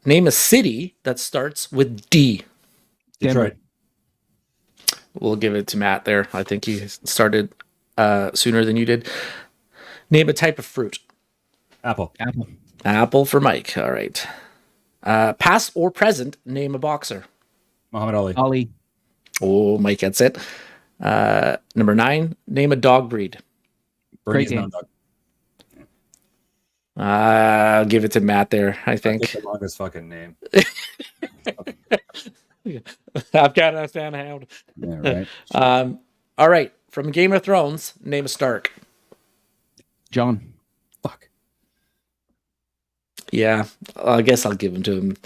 Name a city that starts with D. Detroit. We'll give it to Matt there. I think he started sooner than you did. Name a type of fruit. Apple. Apple. Apple for Mike. All right. Past or present, name a boxer. Muhammad Ali. Ollie. Oh, Mike gets it. Number 9, name a dog breed. Bernese Great Mountain Dog. I'll give it to Matt there, I That's think. the longest fucking name. Afghanistan Hound. Yeah, right. All right. From Game of Thrones, name a Stark. John. Fuck. Yeah, I guess I'll give him to him.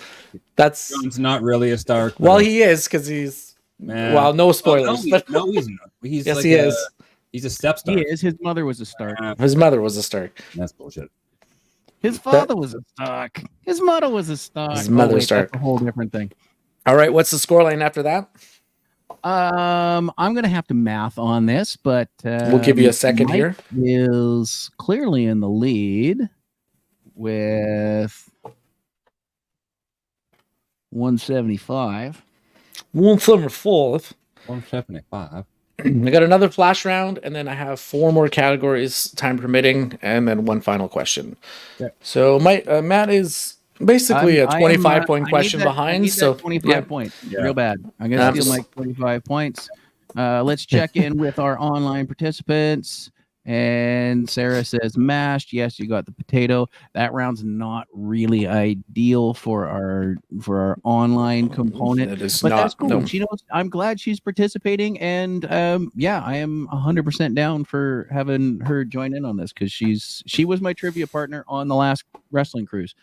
That's John's not really a Stark. but- well, he is because he's Man. well, no Oh, spoilers, no, but no, he's not. He's yes, like he is. He's a step Stark. He is. His mother was a Stark. His mother was a Stark. That's bullshit. His father was a Stark. His mother was a Stark. His mother wait, Stark. That's a whole different thing. All right, what's the scoreline after that? I'm gonna have to math on this, but We'll give you a second Mike here. Is clearly in the lead with 175. 174th. 175. I got another flash round, and then I have 4 more categories, time permitting, and then one final question. Okay. So Matt is basically a 25-point I need question that- I behind. need So that 25 yeah. points, Yeah. real bad. I'm gonna steal Abs- Mike 25 points. Let's check in with our online participants. And Sarah says mashed. Yes, you got the potato. That round's not really ideal for our online component. That is But not that's cool. no. She knows. I'm glad she's participating, and yeah, I am 100% down for having her join in on this because she was my trivia partner on the last wrestling cruise.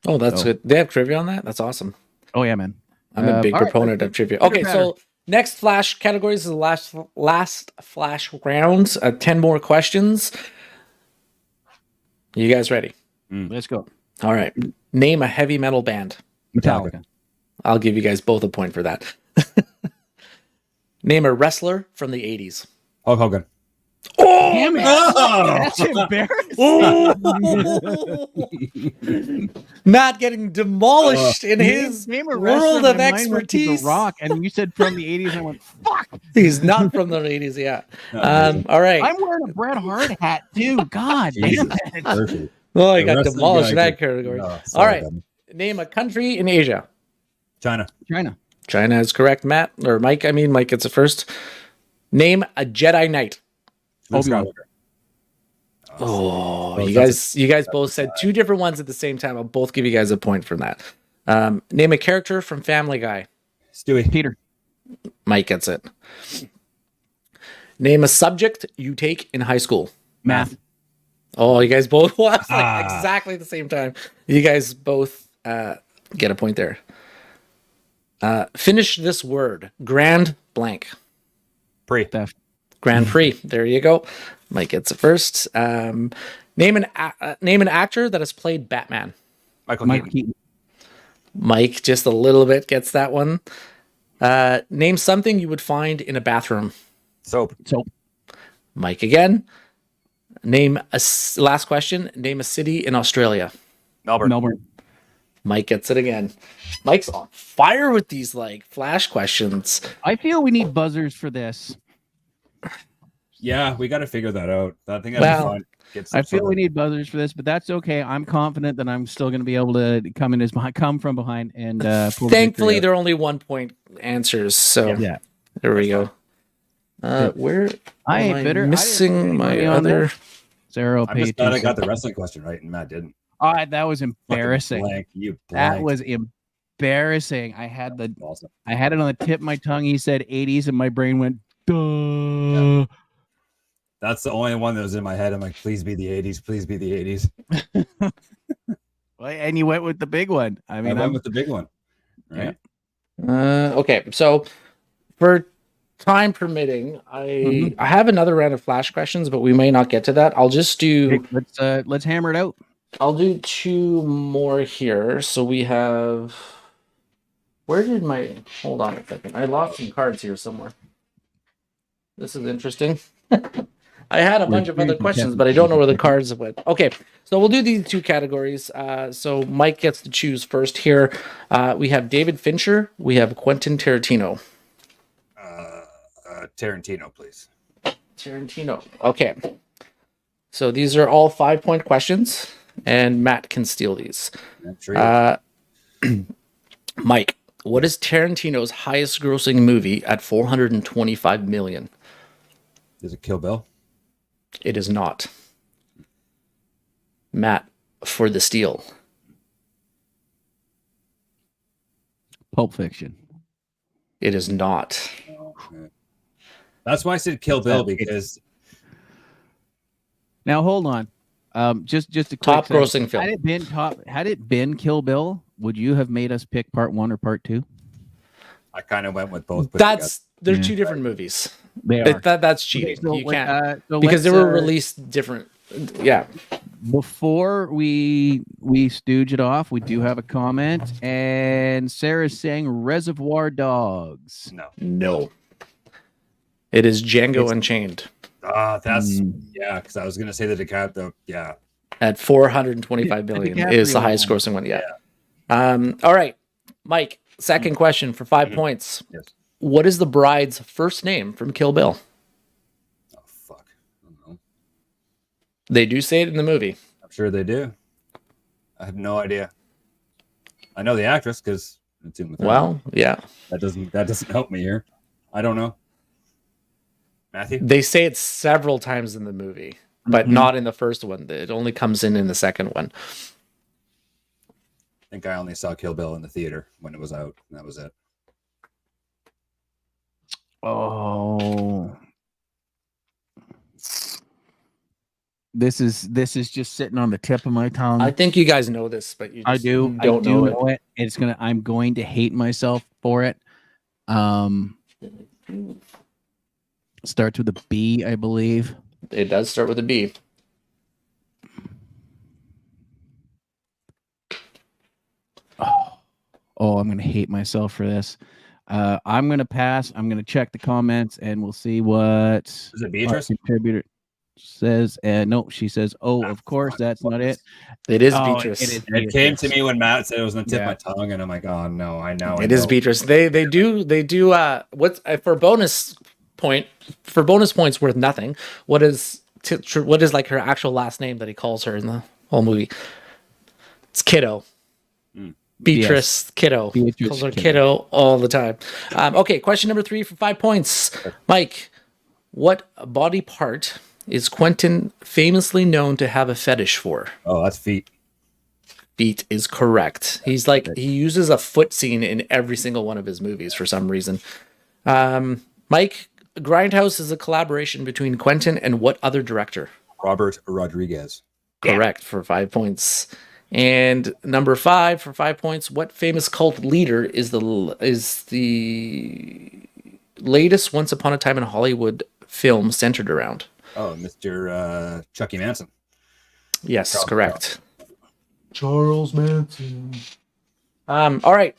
Oh, that's So- good. They have trivia on that. That's awesome. Oh yeah, man. I'm a big all right, proponent let's of trivia. pitter Okay, patter. so next flash categories is the last flash rounds. 10 more questions. You guys ready? Let's go. All right. Name a heavy metal band. Metallica. I'll give you guys both a point for that. Name a wrestler from the 80s. Hulk Hogan. Oh, Damn it. That's embarrassing. Matt getting demolished in his Name a world wrestler, of my mind went to expertise. The Rock, and you said from the 80s. I went, fuck. He's not from the 80s yet. All right. I'm wearing a Bret Hart hat too. God damn it. Perfect. Well, I The got wrestling demolished in guy that could- category. No, All sorry, right. buddy. Name a country in Asia. China. China. China is correct, Matt. Or Mike, I mean, Mike gets it first. Name a Jedi Knight. Luke Obi-Wan. Skywalker. Oh, Well, you that's guys both said 2 different ones at the same time. I'll both give you guys a point for that. Name a character from Family Guy. Stewie. Peter. Mike gets it. Name a subject you take in high school. Math. Oh, you guys both like exactly at the same time. You guys both get a point there. Finish this word. Grand blank. Pre. Theft. Grand Prix. There you go. Mike gets it first. Name an actor that has played Batman. Michael Mike Keaton. Keaton. Mike just a little bit gets that one. Name something you would find in a bathroom. Soap. So Mike again. Last question. Name a city in Australia. Melbourne. Melbourne. Mike gets it again. Mike's on fire with these like flash questions. I feel we need buzzers for this. Yeah, we got to figure that out. I think that'd Well, be fun. Get some I feel sort we of- need buzzers for this, but that's okay. I'm confident that I'm still going to be able to come from behind and pull the Thankfully, victory they're only 1 point answers. So out. Yeah. there we go. Where I am ain't bitter. I didn't missing put my any on other? that. Sarah will I'm pay just glad I attention. got the wrestling question right and Matt didn't. That was Fucking embarrassing. blank. You That blanked. was embarrassing. I had Awesome. it on the tip of my tongue. He said 80s, and my brain went duh. That's the only one that was in my head. I'm like, please be the 80s. Please be the 80s. Well, and you went with the big one. I I mean, went with the big one. Right? Okay, so for time permitting, I have another round of flash questions, but we may not get to that. I'll just do let's hammer it out. I'll do two more here. So we have hold on a second. I lost some cards here somewhere. This is interesting. I had a bunch of other questions, but I don't know where the cards went. Okay, so we'll do these two categories. So Mike gets to choose first here. We have David Fincher. We have Quentin Tarantino. Tarantino, please. Tarantino. Okay. So these are all 5-point questions, and Matt can steal these. I'm sure you- Mike, what is Tarantino's highest grossing movie at 425 million? Is it Kill Bill? It is not. Matt, for the steal. Pulp Fiction. It is not. That's why I said Kill Bill Okay. because Now hold on. Just a quick Top second. grossing film. Had it been Kill Bill, would you have made us pick part 1 or part 2? I kind of went with both. put together. They're Yeah. two different movies. They are. That's cheating. So You let- can't so because they let's, were released different. Yeah. Before we stooge it off, we do have a comment, and Sarah's saying Reservoir Dogs. No. No. It is Django It's- Unchained That's Mm. yeah. Because I was gonna say the DiCaprio. Yeah. at 425 billion is the DiCaprio highest one. grossing one. Yeah. All right, Mike. Second question for 5 points. Yes. What is the bride's first name from Kill Bill? Oh fuck. I don't know. They do say it in the movie. I'm sure they do. I have no idea. I know the actress because it's in with her. Well, yeah. that doesn't help me here. I don't know. Matthew. They say it several times in the movie, but Mhm. not in the first one. It only comes in the second one. I think I only saw Kill Bill in the theater when it was out. And that was it. Oh. This is just sitting on the tip of my tongue. I think you guys know this, but you just I do don't know it. I'm going to hate myself for it. Starts with a B, I believe. It does start with a B. Oh, I'm gonna hate myself for this. I'm gonna pass. I'm gonna check the comments and we'll see what Is it our Beatrice? contributor says. No, she says, "Oh, of course, fuck, that's what not is- it." It is Oh, Beatrice. it is It came to Beatrice. me when Matt said it was on the tip Yeah. of my tongue, and I'm like, oh no, I know. It is Beatrice. They do what's for bonus points worth nothing. What is like her actual last name that he calls her in the whole movie? It's Kiddo. Mm. Beatrice Kiddo. Beatrice Calls her Kiddo. Kiddo all the time. Okay, question number 3 for 5 points. Mike, what body part is Quentin famously known to have a fetish for? Oh, that's feet. Feet is correct. He uses a foot scene in every single one of his movies for some reason. Mike, Grindhouse is a collaboration between Quentin and what other director? Robert Rodriguez. Correct for 5 points. And number 5 for 5 points. What famous cult leader is the latest Once Upon a Time in Hollywood film centered around? Oh, Mr. Chucky Manson. Yes, Charles correct. Charles Manson. All right.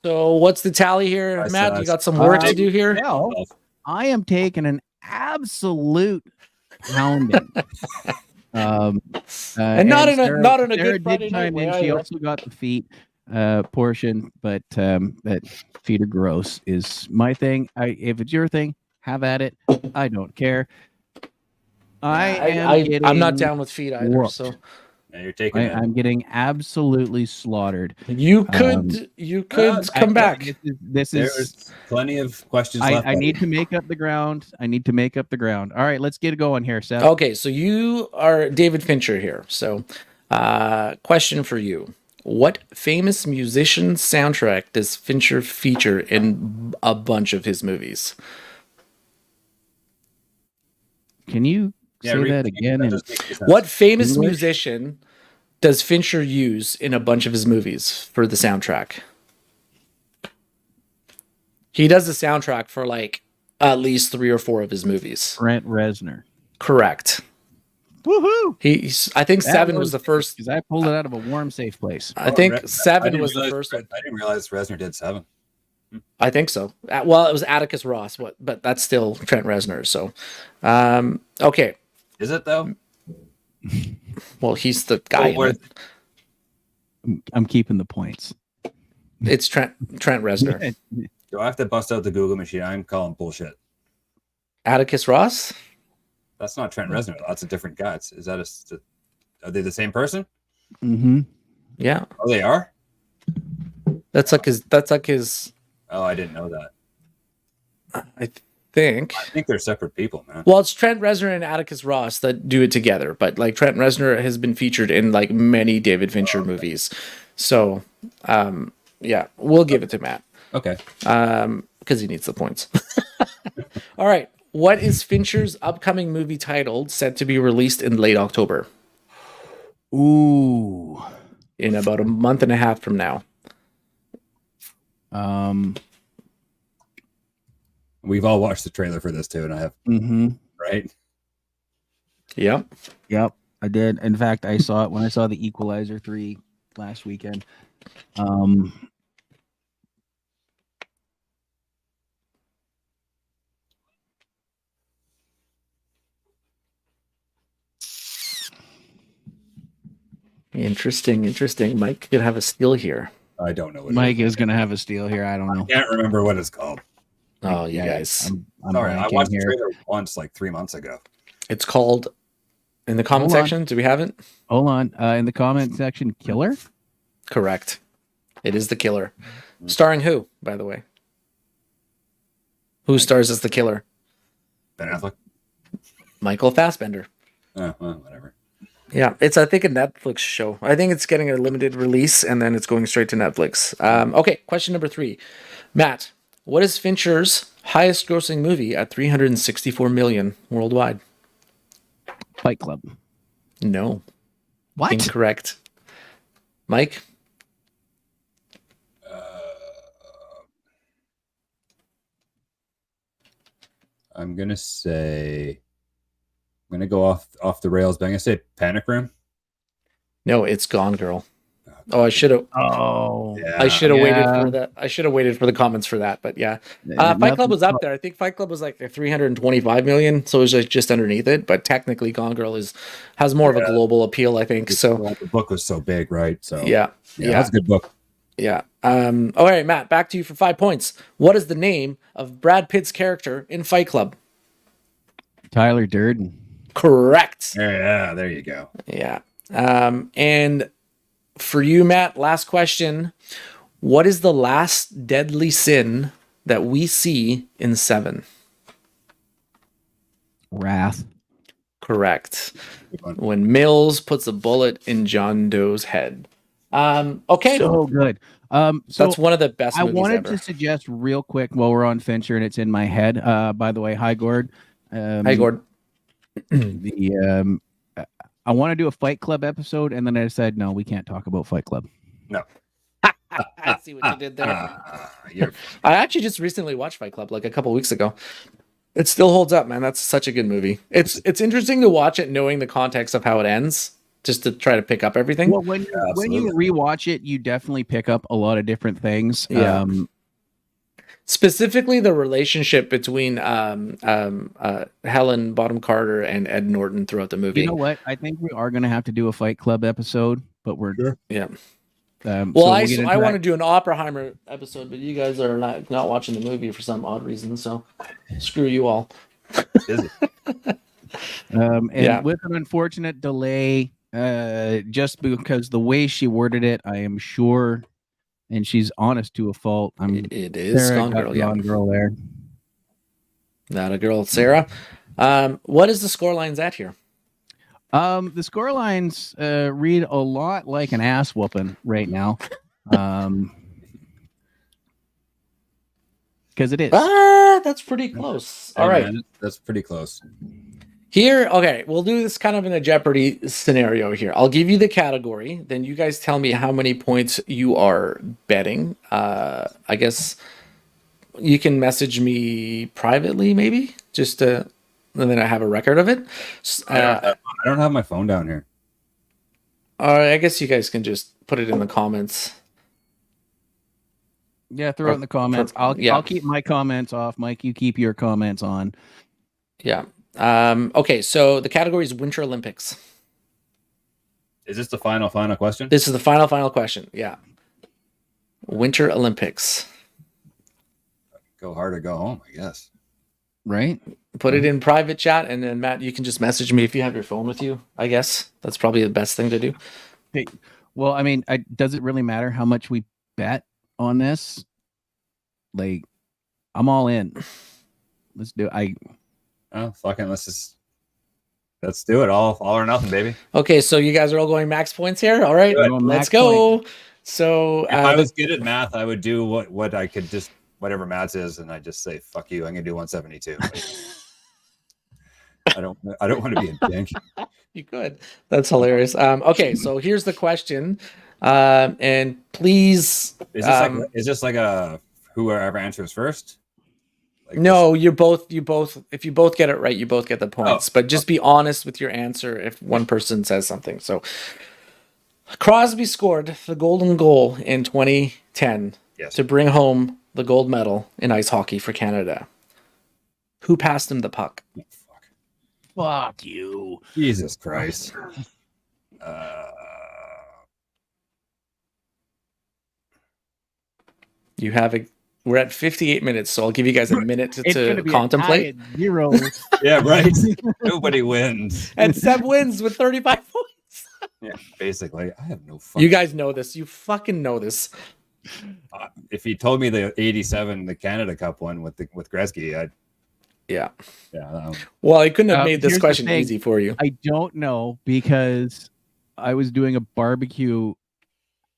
So what's the tally here, Matt? You got some work to do here. Now, I am taking an absolute pounding. And not in a Sarah good did Friday night chime way in. She either. also got the feet portion, but that feet are gross is my thing. If it's your thing, have at it. I don't care. I'm not down with feet either. whooped. So Yeah, you're taking it. I'm getting absolutely slaughtered. you could come back. This is. There's plenty of questions left. I need to make up the ground. I need to make up the ground. All right, let's get it going here, Seth. Okay, so you are David Fincher here. So, question for you. What famous musician soundtrack does Fincher feature in a bunch of his movies? Can you say that again? What famous English? musician does Fincher use in a bunch of his movies for the soundtrack? He does the soundtrack for like at least 3 or 4 of his movies. Trent Reznor. Correct. Woohoo! I think 7 was the first. Because I pulled it out of a warm, safe place. I think 7 was the first one. I didn't realize Reznor did 7. I think so. Well, it was Atticus Ross, but that's still Trent Reznor. So, okay. Is it though? Well, he's the guy. Oh, in it. I'm keeping the points. It's Trent Reznor. Do I have to bust out the Google machine? I'm calling bullshit. Atticus Ross? That's not Trent Reznor. That's a different guy. Is that are they the same person? Mm-hmm. Yeah, Oh, they are. that's like his. Oh, I didn't know that. I think. I think they're separate people, man. Well, it's Trent Reznor and Atticus Ross that do it together, but like Trent Reznor has been featured in like many David Fincher movies. So, yeah, we'll give it to Matt. Okay. Because he needs the points. All right. What is Fincher's upcoming movie titled, set to be released in late October? Ooh. In about a month and a half from now. We've all watched the trailer for this too, and I have, Mm-hmm. right? Yep. Yep, I did. In fact, I saw it when I saw the Equalizer 3 last weekend. Interesting. Mike could have a steal here. I don't know what Mike is going to have a steal here. I don't know. I can't remember what it's called. Oh, you guys. I'm Sorry, I blanking watched the here. trailer once like 3 months ago. It's called, in the comment Hold on. section, do we have it? Hold on. In the comment section, Killer? Correct. It is The Killer. Starring who, by the way? Who stars as the killer? Ben Affleck. Michael Fassbender. Oh, well, whatever. Yeah, it's I think a Netflix show. I think it's getting a limited release and then it's going straight to Netflix. Okay, question number 3. Matt, what is Fincher's highest grossing movie at 364 million worldwide? Fight Club. No. What? Incorrect. Mike? I'm gonna go off the rails, but I'm gonna say Panic Room. No, it's Gone Girl. Oh, I should have. Oh. Yeah. I should have waited Yeah. for that. I should have waited for the comments for that. But yeah, Fight Club was up there. I think Fight Club was like 325 million, so it was just underneath it. But technically, Gone Girl has more of a global appeal, I think. So The book was so big, right? So yeah, that's a good book. yeah. All right, Matt, back to you for 5 points. What is the name of Brad Pitt's character in Fight Club? Tyler Durden. Correct. Yeah, there you go. Yeah. And for you, Matt, last question. What is the last deadly sin that we see in 7? Wrath. Correct. Good one. When Mills puts a bullet in John Doe's head. Okay. So good. So that's one of the best I movies wanted ever. to suggest real quick while we're on Fincher and it's in my head. By the way, hi Gord. Hi, Gord. I want to do a Fight Club episode, and then I said, no, we can't talk about Fight Club. I see what you did there. You're I actually just recently watched Fight Club like a couple weeks ago. It still holds up, man. That's such a good movie. It's interesting to watch it knowing the context of how it ends, just to try to pick up everything. Well, when you rewatch it, you definitely pick up a lot of different things. Yeah. Specifically, the relationship between Helen Bottom Carter and Ed Norton throughout the movie. You know what? I think we are going to have to do a Fight Club episode, but we're Yeah. so Well, we'll get into I want to that. do an Oppenheimer episode, but you guys are not watching the movie for some odd reason. So screw you all. busy. And Yeah. with an unfortunate delay, just because the way she worded it, I am sure, and she's honest to a fault. It is Sarah Gone got Girl, yeah. Gone Girl there. Not a girl, Sarah. What is the score lines at here? The score lines read a lot like an ass whooping right now. Because it is. That's pretty close. All Hey, right. man, that's pretty close. Here, okay, we'll do this kind of in a Jeopardy scenario here. I'll give you the category, then you guys tell me how many points you are betting. I guess you can message me privately, maybe, just to, and then I have a record of it. I don't have my phone down here. I guess you guys can just put it in the comments. Yeah, throw it in the comments. I'll keep my comments off. Mike, you keep your comments on. Yeah. Okay, so the category is Winter Olympics. Is this the final question? This is the final question. Yeah. Winter Olympics. Go hard or go home, I guess. Right? Put it in private chat, and then Matt, you can just message me if you have your phone with you. I guess that's probably the best thing to do. Well, I mean, does it really matter how much we bet on this? Like, I'm all in. Let's do it. Oh, fucking let's do it. All or nothing, baby. Okay, so you guys are all going max points here. All right, Going let's max go. So If I was good at math, I would do what I could just whatever maths is, and I just say fuck you. I'm gonna do 172. I don't want to be a dink. you could. That's hilarious. Okay, so here's the question, and please. Is this like a whoever answers first? Like No, you both. If you both get it right, you both get the points. But just be honest with your answer if one person says something. So, Crosby scored the golden goal in 2010 Yes. to bring home the gold medal in ice hockey for Canada. Who passed him the puck? Oh, fuck. Fuck you. Jesus Christ. You have a. We're at 58 minutes, so I'll give you guys a minute It's to gonna be contemplate. a tie at 0. Yeah, right. Nobody wins. And Seb wins with 35 points. Yeah, basically. I have no fucking. You guys know this. You fucking know this. If he told me the '87, the Canada Cup one with Gretzky, Yeah. yeah. Well, I couldn't have made this Here's the question thing. easy for you. I don't know because I was doing a barbecue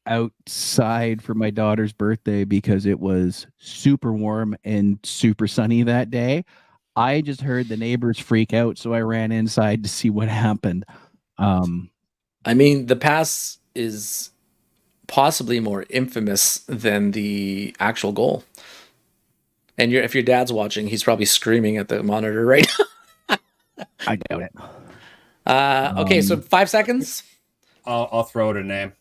outside for my daughter's birthday because it was super warm and super sunny that day. I just heard the neighbors freak out, so I ran inside to see what happened. I mean, the pass is possibly more infamous than the actual goal. And if your dad's watching, he's probably screaming at the monitor right now. I doubt it. Okay, so 5 seconds. I'll throw out a name.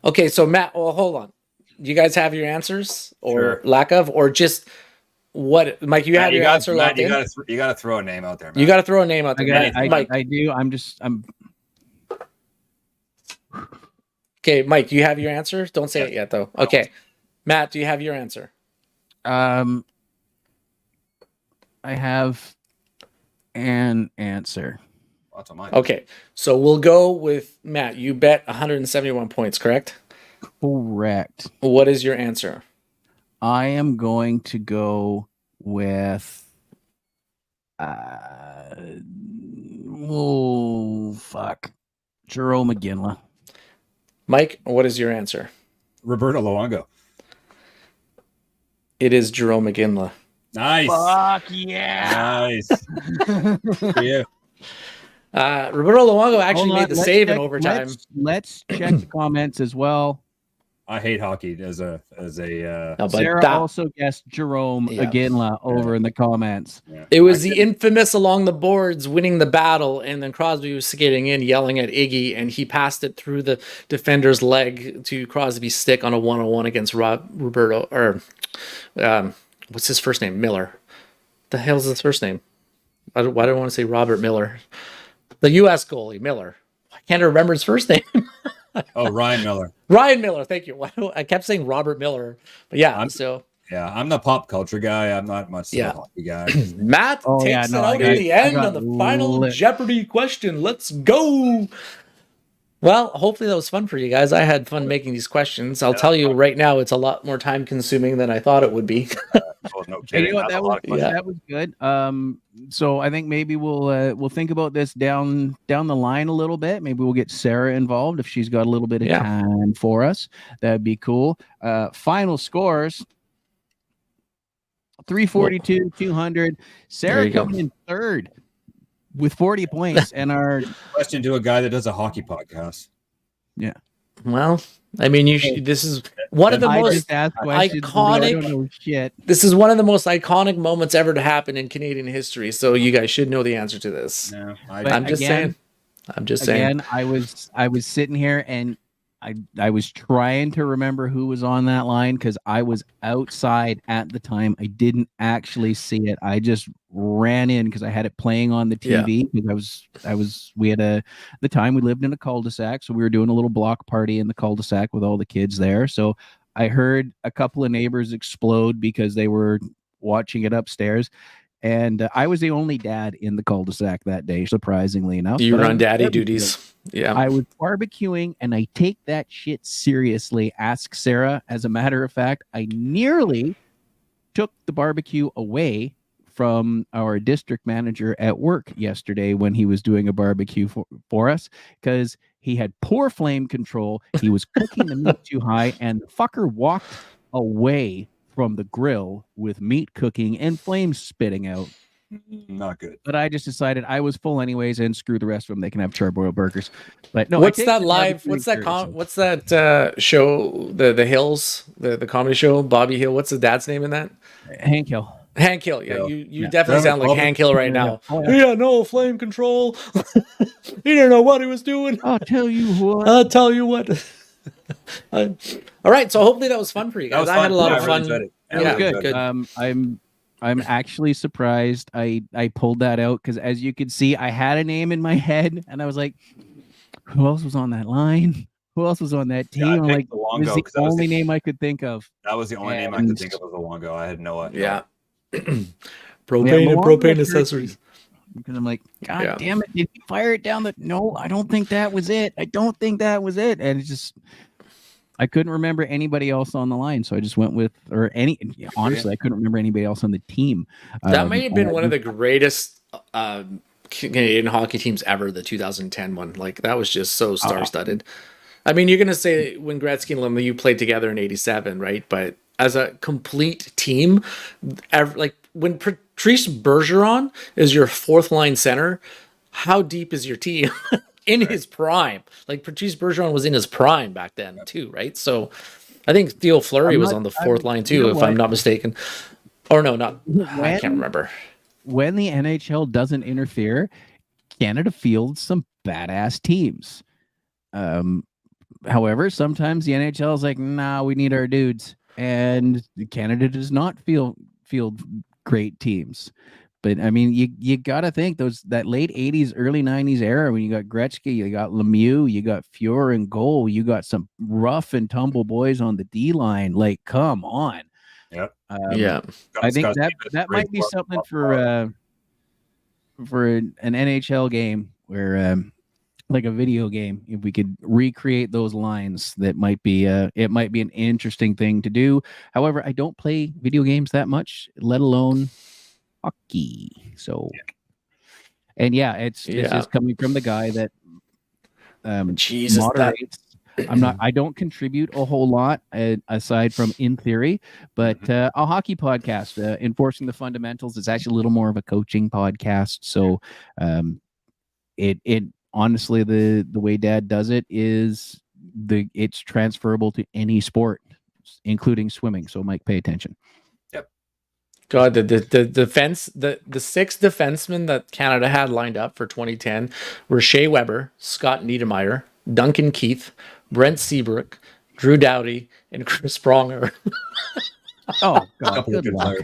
Okay, so Matt, well, hold on. You guys have your answers or Sure. lack of, or just what? Mike, you have your answer locked in? You got to throw a name out there, man. You got to throw a name out there. Mike. I do. I'm Okay, Mike, you have your answer? Don't say it yet, though. Okay. Matt, do you have your answer? I have an answer. Lots of mine. Okay, so we'll go with Matt. You bet 171 points, correct? Correct. What is your answer? I am going to go with Jerome McGinley. Mike, what is your answer? Roberto Luongo. It is Jerome McGinley. Nice. Fuck yeah. Nice. For you. Roberto Luongo actually Hold on, made the let's save in check- overtime. Let's check the comments as well. I hate hockey as a No, but Sarah that- also guessed Jerome Yeah. Aginla over in the comments. yeah. It was I the couldn't- infamous along the boards winning the battle, and then Crosby was skating in, yelling at Iggy, and he passed it through the defender's leg to Crosby's stick on a 1-on-1 against Roberto, or what's his first name? Miller. The hell's his first name? Why do I want to say Robert Miller? The U.S. goalie, Miller. I can't remember his first name. Oh, Ryan Miller. Ryan Miller, thank you. I kept saying Robert Miller, but yeah. Yeah, I'm the pop culture guy. I'm not much Yeah. of a hockey guy. Matt Oh, yeah, takes no, it I out got- at the I end got on the final lit. Jeopardy question. Let's go. Well, hopefully that was fun for you guys. I had fun making these questions. I'll tell you right now, it's a lot more time consuming than I thought it would be. Oh, no Tell you kidding. what, That's a lot of fun. Yeah. that was good. So I think maybe we'll think about this down the line a little bit. Maybe we'll get Sarah involved if she's got a little bit of Yeah. time for us. That'd be cool. Final scores: 342, 200. There Sarah you go. coming in third with 40 points, and our Question to a guy that does a hockey podcast. Well, I mean, this is one of the I most just asked questions. iconic- I don't know shit. this is one of the most iconic moments ever to happen in Canadian history. So you guys should know the answer to this. No, But I'm just again- saying. I'm just saying. Again, I was sitting here and I was trying to remember who was on that line because I was outside at the time. I didn't actually see it. I just ran in because I had it playing on the TV because we had the time we lived in a cul-de-sac, so we were doing a little block party in the cul-de-sac with all the kids there. So I heard a couple of neighbors explode because they were watching it upstairs. And I was the only dad in the cul-de-sac that day, surprisingly enough. You But I run was daddy barbecuing. duties. Yeah. I was barbecuing and I take that shit seriously. Ask Sarah. As a matter of fact, I nearly took the barbecue away from our district manager at work yesterday when he was doing a barbecue for us because he had poor flame control. He was cooking the meat too high, and the fucker walked away from the grill with meat cooking and flames spitting out. not good. But I just decided I was full anyways, and screw the rest of them. They can have charbroiled burgers. But no, I what's take that the live? barbecue What's that? seriously. What's that show? The Hills, the comedy show. Bobby Hill. What's the dad's name in that? Hank Hill. Hank Hill. Yeah, Hill. you Yeah. definitely Trevor sound like Culver. Hank Hill right now. Oh, He had no flame control. He didn't know what he was doing. I'll tell you what. I'll tell you what. All right, so hopefully that was fun for you That guys. was I had a lot Yeah, of I really fun. enjoyed it. I Yeah, really good, enjoyed it. good. I'm actually surprised I pulled that out because as you could see, I had a name in my head and I was like, who else was on that line? Who else was on that team? Yeah, I I'm picked like, it Luongo was 'cause the that was only the- name I could think of. That was the only name I And- could think of was Luongo. I had no idea. Yeah. Yeah, Propane and Milwaukee propane had accessories. Because I'm like, God Yeah. damn it, did he fire it down the no, I don't think that was it. I don't think that was it. And it's just I couldn't remember anybody else on the line. So I just went with honestly, I couldn't remember anybody else on the team. That may have been one of the the greatest Canadian hockey teams ever, the 2010 one. Like, that was just so star-studded. I mean, you're going to say when Gretzky and Lemieux played together in 87, right? But as a complete team, like when Patrice Bergeron is your fourth-line center, how deep is your team? In his prime. Like, Patrice Bergeron was in his prime back then, too, right? So I think Theo Fleury was on the fourth line, too, if I'm not mistaken. Or no, not. I can't remember. When the NHL doesn't interfere, Canada fields some badass teams. However, sometimes the NHL is like, nah, we need our dudes. And Canada does not field great teams. But I mean, you gotta think that late 80s, early 90s era when you got Gretzky, you got Lemieux, you got Fuhrer in goal, you got some rough and tumble boys on the D line. Like, come on. Yep. Yeah. I think Scott that Stevens, might great be forward. something for an NHL game where like a video game, if we could recreate those lines, that might be it might be an interesting thing to do. However, I don't play video games that much, let alone hockey. So and yeah, this is coming from the guy that Jesus, that, moderates. I don't contribute a whole lot aside from in theory, but a hockey podcast, Enforcing the Fundamentals, is actually a little more of a coaching podcast. So it honestly, the way Dad does it is it's transferable to any sport, including swimming. So Mike, pay attention. God, the defense, the six defensemen that Canada had lined up for 2010 were Shea Weber, Scott Niedermayer, Duncan Keith, Brent Seabrook, Drew Doughty, and Chris Pronger. Oh God, Couple of good good luck.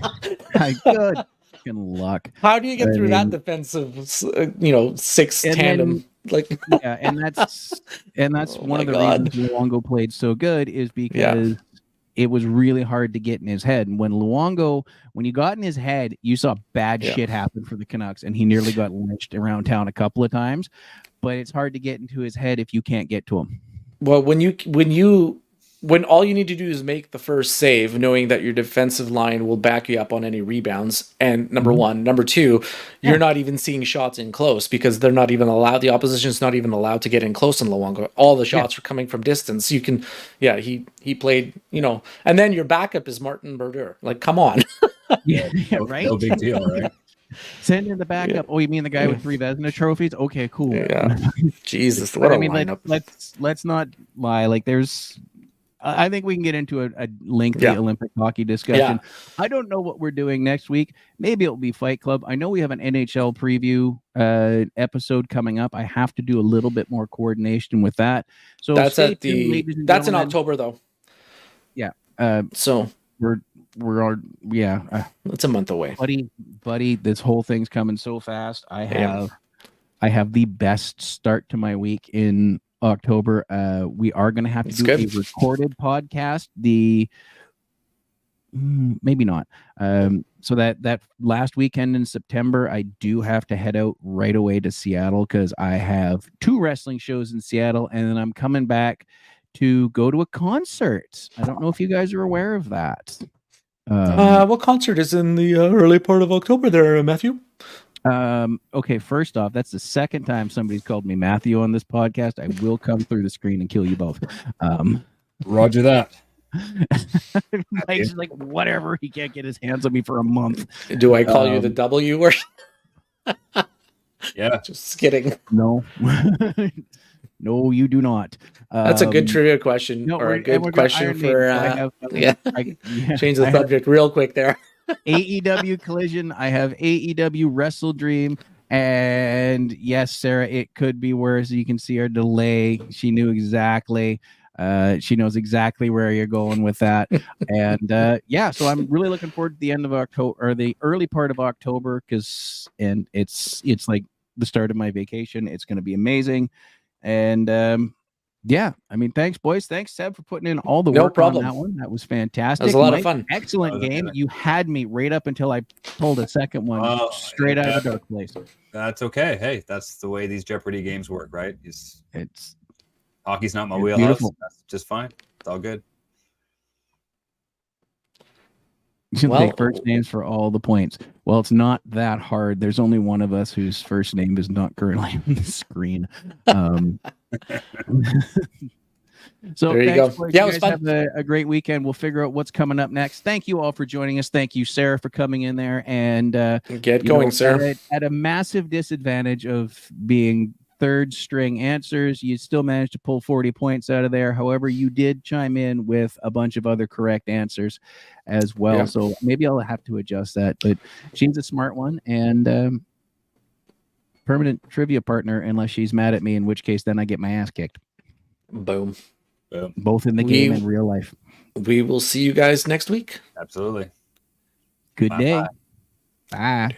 players. Good fucking luck. How do you get I through that mean- defensive, six And tandem? Like, Yeah, and that's Oh one of my the God. reasons Luongo played so good is because it was really hard to get in his head. And when you got in his head, you saw bad Yeah. shit happen for the Canucks, and he nearly got lynched around town a couple of times. But it's hard to get into his head if you can't get to him. well, when all you need to do is make the first save, knowing that your defensive line will back you up on any rebounds. And number one, number two, you're not even seeing shots in close because they're not even allowed. The opposition's not even allowed to get in close on Luongo. All the shots are coming from distance. You can, he played, and then your backup is Martin Brodeur. Like, come on. Yeah, right. No big deal, right? Send in the backup. Oh, you mean the guy with 3 Vezina trophies? Okay, cool. Yeah. Jesus, But what a I mean, lineup. let's not lie. Like, I think we can get into a lengthy Yeah. Olympic hockey discussion. Yeah. I don't know what we're doing next week. Maybe it'll be Fight Club. I know we have an NHL preview episode coming up. I have to do a little bit more coordination with that. So That's stay at tuned, ladies and that's in gentlemen. October though. Uh, So it's a month away. buddy, this whole thing's coming so fast. I have the best start to my week in October. We are going to have to That's do good. a recorded podcast. Maybe not. So that last weekend in September, I do have to head out right away to Seattle because I have 2 wrestling shows in Seattle, and then I'm coming back to go to a concert. I don't know if you guys are aware of that. What concert is in the early part of October there, Matthew? Okay, first off, that's the second time somebody's called me Matthew on this podcast. I will come through the screen and kill you both. Roger that. Mike's like, whatever, he can't get his hands on me for a month. Do I call you the W or Yeah. just kidding? No. No, you do not. That's a good trivia question No, or a and we're good gonna question Iron for Maiden. I have, change the I have subject real quick there. AEW Collision. I have AEW Wrestle Dream. And yes, Sarah, it could be worse. You can see our delay. She knew exactly. She knows exactly where you're going with that. And so I'm really looking forward to the end of October or the early part of October it's like the start of my vacation. It's going to be amazing. And I mean, thanks, boys. Thanks, Seb, for putting in all the No work problem. on that one. That was fantastic. That was a lot of Mike, fun. Excellent game. Yeah. You had me right up until I pulled a second one Oh, straight out of the dark place. That's okay. Hey, that's the way these Jeopardy games work, right? It's Hockey's not my It's wheelhouse. beautiful. That's just fine. It's all good. you can Well- take first names for all the points. Well, it's not that hard. There's only one of us whose first name is not currently on the screen. So There you thanks, go. boys. Yeah, You it was guys fun. have a great weekend. We'll figure out what's coming up next. Thank you all for joining us. Thank you, Sarah, for coming in there. And Get you going, know, sir. At a massive disadvantage of being third string answers, you still managed to pull 40 points out of there. However, you did chime in with a bunch of other correct answers as well. Yeah. So maybe I'll have to adjust that. But she's a smart one and permanent trivia partner, unless she's mad at me, in which case then I get my ass kicked, Boom. Boom. both in the We- game and real life. We will see you guys next week. Absolutely. Good day. Bye-bye. Bye.